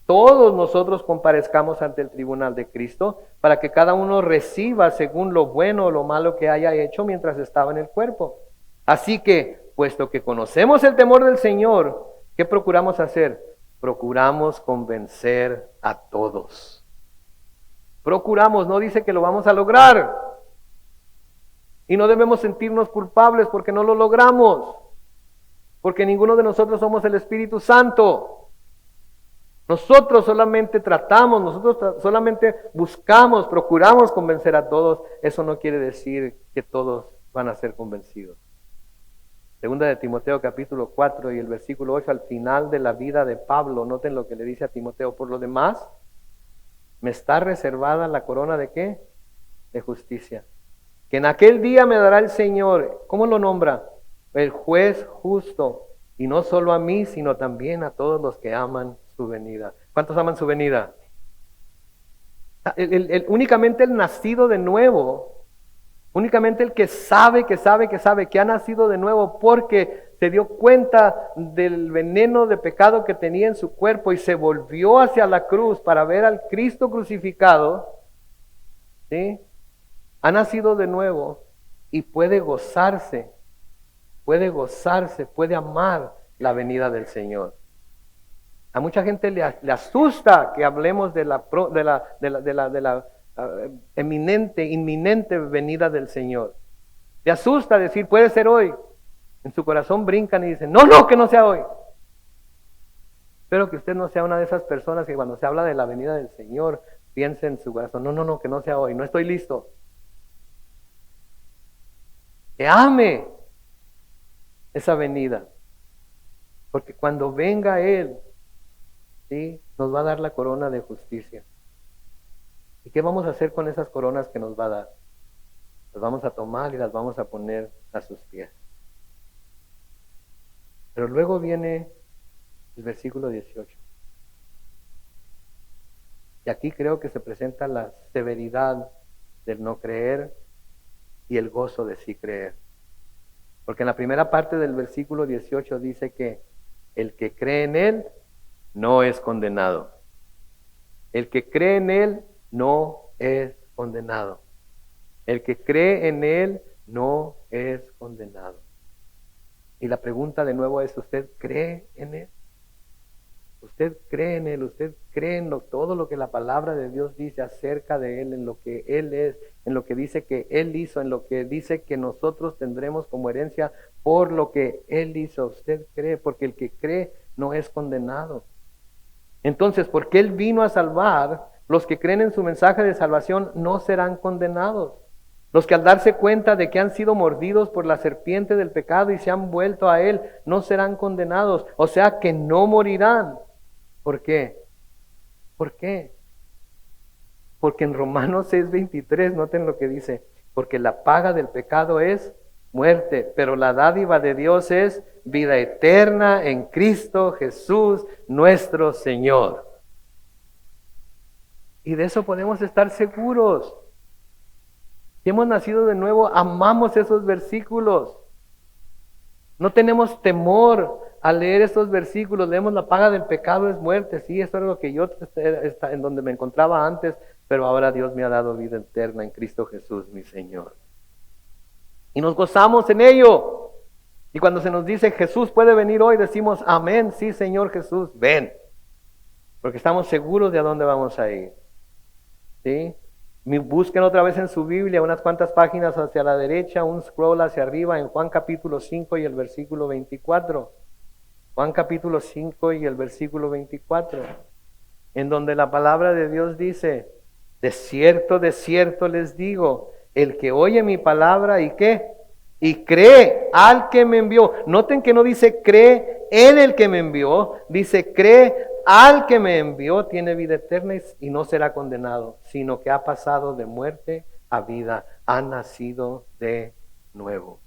Todos nosotros comparezcamos ante el tribunal de Cristo para que cada uno reciba según lo bueno o lo malo que haya hecho mientras estaba en el cuerpo. Así que, puesto que conocemos el temor del Señor, ¿qué procuramos hacer? Procuramos convencer a todos. Procuramos, no dice que lo vamos a lograr. Y no debemos sentirnos culpables porque no lo logramos. Porque ninguno de nosotros somos el Espíritu Santo. Nosotros solamente tratamos, nosotros solamente buscamos, procuramos convencer a todos. Eso no quiere decir que todos van a ser convencidos. Segunda de Timoteo capítulo 4 y el versículo 8 al final de la vida de Pablo. Noten lo que le dice a Timoteo. Por lo demás, me está reservada la corona de ¿qué? De justicia. Que en aquel día me dará el Señor. ¿Cómo lo nombra? El juez justo. Y no solo a mí, sino también a todos los que aman su venida. ¿Cuántos aman su venida? Únicamente el nacido de nuevo, únicamente el que sabe que ha nacido de nuevo porque se dio cuenta del veneno de pecado que tenía en su cuerpo y se volvió hacia la cruz para ver al Cristo crucificado, ¿sí? Ha nacido de nuevo y puede gozarse, puede amar la venida del Señor. A mucha gente le asusta que hablemos de la inminente venida del Señor. Le asusta decir, puede ser hoy. En su corazón brincan y dicen, no, que no sea hoy. Espero que usted no sea una de esas personas que cuando se habla de la venida del Señor, piense en su corazón, no, que no sea hoy, no estoy listo. Que ame esa venida. Porque cuando venga Él, ¿sí? Nos va a dar la corona de justicia. ¿Y qué vamos a hacer con esas coronas que nos va a dar? Las vamos a tomar y las vamos a poner a sus pies. Pero luego viene el versículo 18. Y aquí creo que se presenta la severidad del no creer y el gozo de sí creer. Porque en la primera parte del versículo 18 dice que el que cree en Él no es condenado. El que cree en Él no es condenado. El que cree en Él no es condenado. Y la pregunta de nuevo es, ¿usted cree en Él? ¿Usted cree en Él? ¿Usted cree en todo lo que la palabra de Dios dice acerca de Él, en lo que Él es, en lo que dice que Él hizo, en lo que dice que nosotros tendremos como herencia por lo que Él hizo? ¿Usted cree? Porque el que cree no es condenado. Entonces, porque Él vino a salvar, los que creen en su mensaje de salvación no serán condenados. Los que al darse cuenta de que han sido mordidos por la serpiente del pecado y se han vuelto a Él, no serán condenados. O sea que no morirán. ¿Por qué? ¿Por qué? Porque en Romanos 6:23, noten lo que dice, porque la paga del pecado es muerte, pero la dádiva de Dios es vida eterna en Cristo Jesús nuestro Señor. Y de eso podemos estar seguros. Si hemos nacido de nuevo, amamos esos versículos. No tenemos temor al leer estos versículos, leemos la paga del pecado es muerte. Sí, eso era lo que yo en donde me encontraba antes, pero ahora Dios me ha dado vida eterna en Cristo Jesús, mi Señor. Y nos gozamos en ello. Y cuando se nos dice Jesús puede venir hoy, decimos amén, sí Señor Jesús, ven. Porque estamos seguros de a dónde vamos a ir. ¿Sí? Busquen otra vez en su Biblia unas cuantas páginas hacia la derecha, un scroll hacia arriba en Juan capítulo 5 y el versículo 24. Juan capítulo 5 y el versículo 24. En donde la palabra de Dios dice, de cierto les digo, el que oye mi palabra y ¿qué? Y cree al que me envió. Noten que no dice cree en el que me envió, dice cree al que me envió, tiene vida eterna y no será condenado, sino que ha pasado de muerte a vida, ha nacido de nuevo.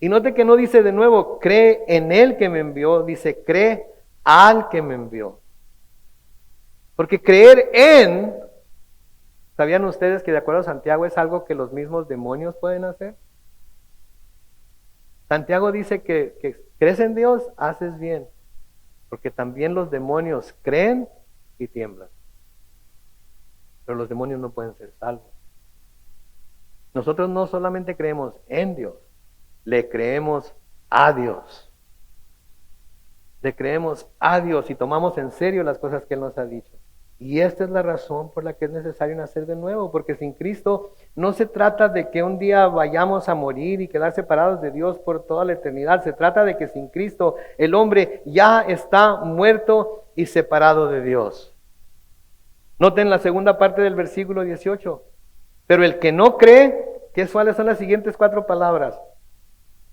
Y note que no dice de nuevo, cree en el que me envió, dice cree al que me envió. Porque creer en, ¿sabían ustedes que de acuerdo a Santiago es algo que los mismos demonios pueden hacer? Santiago dice que crees en Dios, haces bien. Porque también los demonios creen y tiemblan. Pero los demonios no pueden ser salvos. Nosotros no solamente creemos en Dios, le creemos a Dios. Le creemos a Dios y tomamos en serio las cosas que Él nos ha dicho. Y esta es la razón por la que es necesario nacer de nuevo, porque sin Cristo no se trata de que un día vayamos a morir y quedar separados de Dios por toda la eternidad. Se trata de que sin Cristo el hombre ya está muerto y separado de Dios. Noten la segunda parte del versículo 18. Pero el que no cree, ¿cuáles son las siguientes 4 palabras?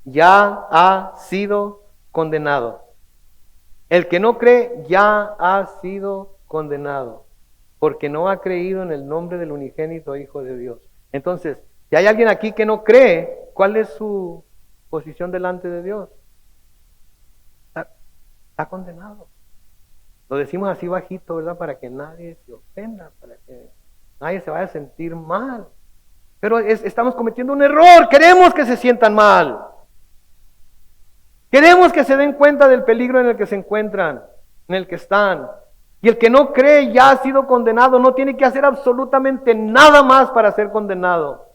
Ya ha sido condenado. El que no cree ya ha sido condenado, porque no ha creído en el nombre del unigénito Hijo de Dios. Entonces, si hay alguien aquí que no cree, ¿cuál es su posición delante de Dios? Está condenado. Lo decimos así bajito, ¿verdad? Para que nadie se ofenda, para que nadie se vaya a sentir mal. Pero estamos cometiendo un error, queremos que se sientan mal. Queremos que se den cuenta del peligro en el que se encuentran, en el que están. Y el que no cree ya ha sido condenado, no tiene que hacer absolutamente nada más para ser condenado.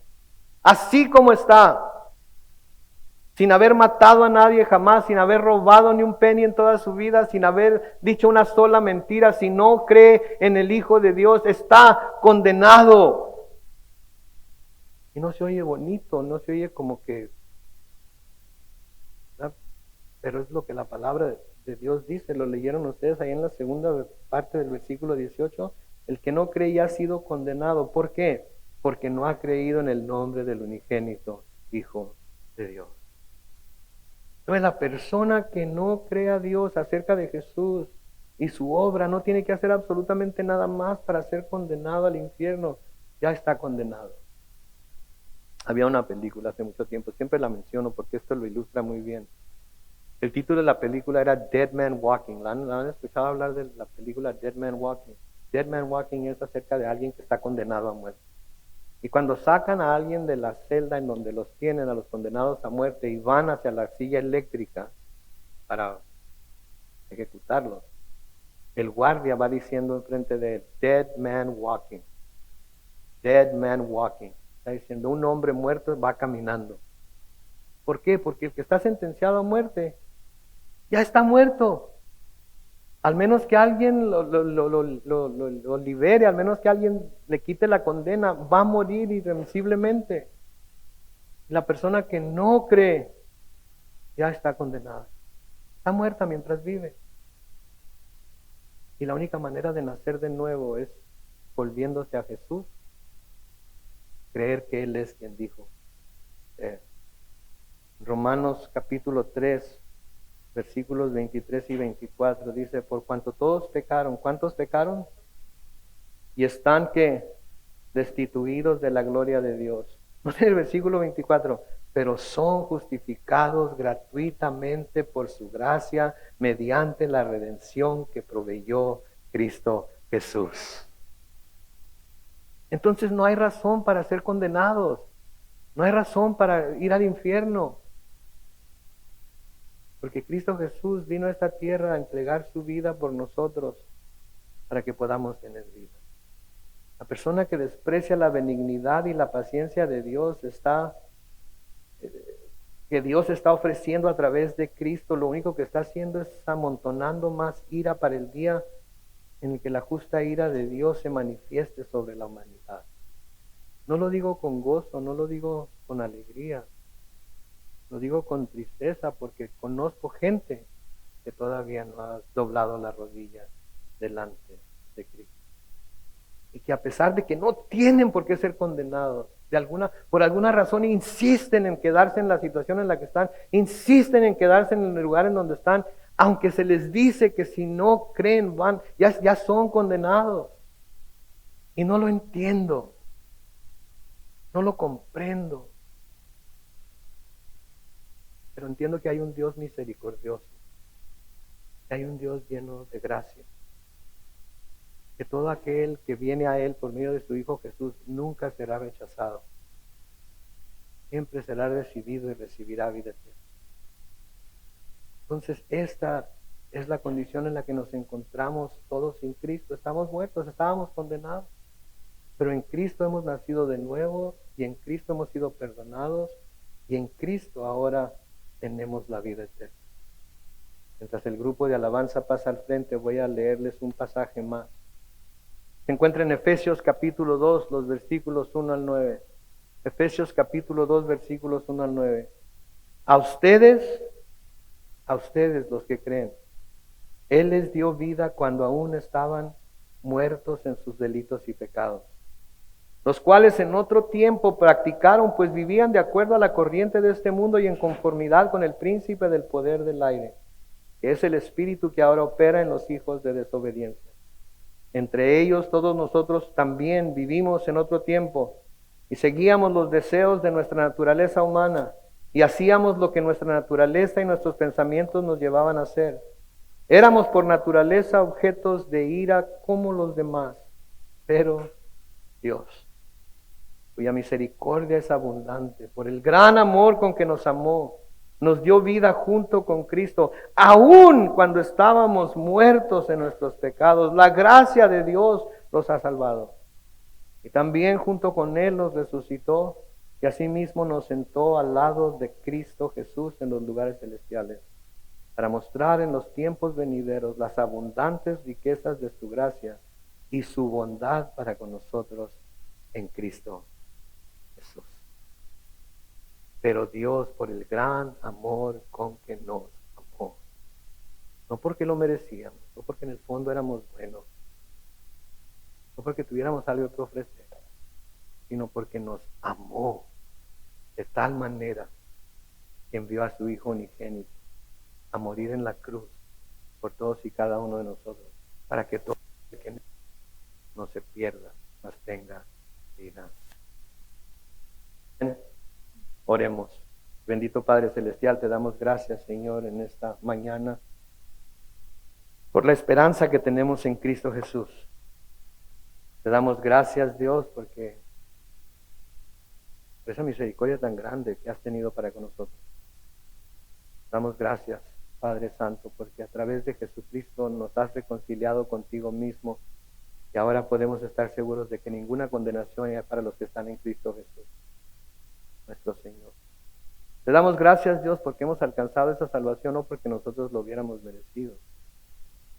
Así como está, sin haber matado a nadie jamás, sin haber robado ni un penny en toda su vida, sin haber dicho una sola mentira, si no cree en el Hijo de Dios, está condenado. Y no se oye bonito, no se oye como que... Pero es lo que la palabra de Dios dice, lo leyeron ustedes ahí en la segunda parte del versículo 18. El que no cree ya ha sido condenado. ¿Por qué? Porque no ha creído en el nombre del unigénito Hijo de Dios. Entonces la persona que no cree a Dios acerca de Jesús y su obra no tiene que hacer absolutamente nada más para ser condenado al infierno. Ya está condenado. Había una película hace mucho tiempo, siempre la menciono porque esto lo ilustra muy bien. El título de la película era Dead Man Walking. ¿La han escuchado hablar de la película Dead Man Walking? Dead Man Walking es acerca de alguien que está condenado a muerte. Y cuando sacan a alguien de la celda en donde los tienen, a los condenados a muerte, y van hacia la silla eléctrica para ejecutarlos, el guardia va diciendo enfrente de él, Dead Man Walking. Dead Man Walking. Está diciendo, un hombre muerto va caminando. ¿Por qué? Porque el que está sentenciado a muerte ya está muerto. Al menos que alguien lo libere, al menos que alguien le quite la condena, va a morir irremisiblemente. La persona que no cree ya está condenada. Está muerta mientras vive. Y la única manera de nacer de nuevo es volviéndose a Jesús, creer que Él es quien dijo. Romanos capítulo 3. Versículos 23 y 24 dice, por cuanto todos pecaron, ¿cuántos pecaron? Y están que destituidos de la gloria de Dios. No sé el versículo 24, pero son justificados gratuitamente por su gracia mediante la redención que proveyó Cristo Jesús. Entonces no hay razón para ser condenados, no hay razón para ir al infierno. Porque Cristo Jesús vino a esta tierra a entregar su vida por nosotros para que podamos tener vida. La persona que desprecia la benignidad y la paciencia de Dios que Dios está ofreciendo a través de Cristo, lo único que está haciendo es amontonando más ira para el día en el que la justa ira de Dios se manifieste sobre la humanidad. No lo digo con gozo, no lo digo con alegría, lo digo con tristeza porque conozco gente que todavía no ha doblado la rodilla delante de Cristo. Y que a pesar de que no tienen por qué ser condenados, por alguna razón insisten en quedarse en la situación en la que están, insisten en quedarse en el lugar en donde están, aunque se les dice que si no creen ya son condenados. Y no lo entiendo, no lo comprendo, pero entiendo que hay un Dios misericordioso, que hay un Dios lleno de gracia, que todo aquel que viene a Él por medio de su Hijo Jesús nunca será rechazado, siempre será recibido y recibirá vida eterna. Entonces esta es la condición en la que nos encontramos todos sin Cristo. Estamos muertos, estábamos condenados, pero en Cristo hemos nacido de nuevo y en Cristo hemos sido perdonados y en Cristo ahora tenemos la vida eterna. Mientras el grupo de alabanza pasa al frente, voy a leerles un pasaje más. Se encuentra en Efesios capítulo 2, los versículos 1 al 9. Efesios capítulo 2, versículos 1 al 9. A ustedes los que creen, Él les dio vida cuando aún estaban muertos en sus delitos y pecados, los cuales en otro tiempo practicaron, pues vivían de acuerdo a la corriente de este mundo y en conformidad con el príncipe del poder del aire, que es el espíritu que ahora opera en los hijos de desobediencia. Entre ellos todos nosotros también vivimos en otro tiempo y seguíamos los deseos de nuestra naturaleza humana y hacíamos lo que nuestra naturaleza y nuestros pensamientos nos llevaban a hacer. Éramos por naturaleza objetos de ira como los demás, pero Dios, cuya misericordia es abundante, por el gran amor con que nos amó, nos dio vida junto con Cristo, aun cuando estábamos muertos en nuestros pecados. La gracia de Dios los ha salvado. Y también junto con Él nos resucitó y asimismo nos sentó al lado de Cristo Jesús en los lugares celestiales, para mostrar en los tiempos venideros las abundantes riquezas de su gracia y su bondad para con nosotros en Cristo Jesús. Pero Dios, por el gran amor con que nos amó, no porque lo merecíamos, no porque en el fondo éramos buenos, no porque tuviéramos algo que ofrecer, sino porque nos amó de tal manera que envió a su Hijo unigénito a morir en la cruz por todos y cada uno de nosotros, para que todo el que no se pierda, mas tenga vida. Oremos. Bendito Padre Celestial, te damos gracias, Señor, en esta mañana por la esperanza que tenemos en Cristo Jesús. Te damos gracias, Dios, porque por esa misericordia tan grande que has tenido para con nosotros. Damos gracias, Padre Santo, porque a través de Jesucristo nos has reconciliado contigo mismo y ahora podemos estar seguros de que ninguna condenación hay para los que están en Cristo Jesús, nuestro Señor. Te damos gracias, Dios, porque hemos alcanzado esa salvación, no porque nosotros lo hubiéramos merecido,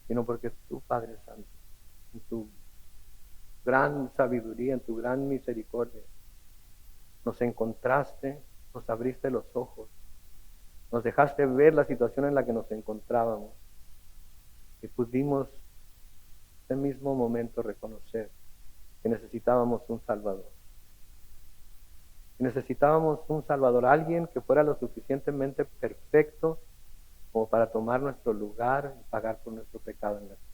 sino porque tú, Padre Santo, en tu gran sabiduría, en tu gran misericordia, nos encontraste, nos abriste los ojos, nos dejaste ver la situación en la que nos encontrábamos y pudimos en ese mismo momento reconocer que necesitábamos un Salvador. Necesitábamos un Salvador, alguien que fuera lo suficientemente perfecto como para tomar nuestro lugar y pagar por nuestro pecado en la cruz.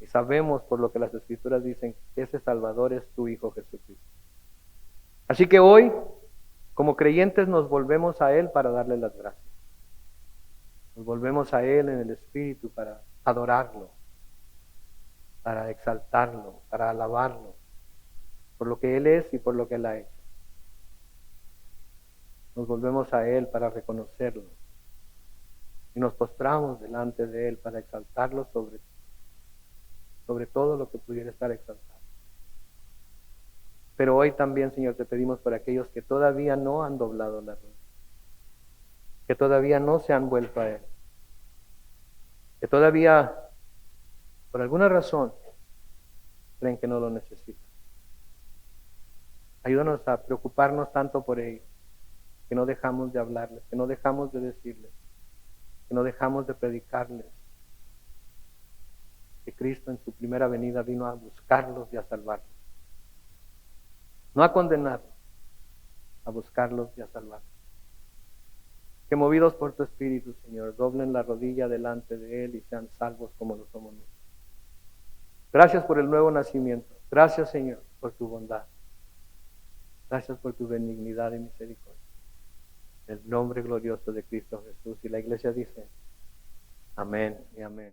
Y sabemos por lo que las Escrituras dicen que ese Salvador es tu Hijo Jesucristo. Así que hoy, como creyentes, nos volvemos a Él para darle las gracias. Nos volvemos a Él en el Espíritu para adorarlo, para exaltarlo, para alabarlo, por lo que Él es y por lo que Él ha hecho. Nos volvemos a Él para reconocerlo y nos postramos delante de Él para exaltarlo sobre todo lo que pudiera estar exaltado. Pero hoy también, Señor, te pedimos por aquellos que todavía no han doblado la rodilla, que todavía no se han vuelto a Él, que todavía, por alguna razón, creen que no lo necesitan. Ayúdanos a preocuparnos tanto por ellos, que no dejamos de hablarles, que no dejamos de decirles, que no dejamos de predicarles que Cristo en su primera venida vino a buscarlos y a salvarlos. No a condenarlos, a buscarlos y a salvarlos. Que movidos por tu Espíritu, Señor, doblen la rodilla delante de Él y sean salvos como lo somos nosotros. Gracias por el nuevo nacimiento. Gracias, Señor, por tu bondad. Gracias por tu benignidad y misericordia. En el nombre glorioso de Cristo Jesús. Y la iglesia dice, amén y amén.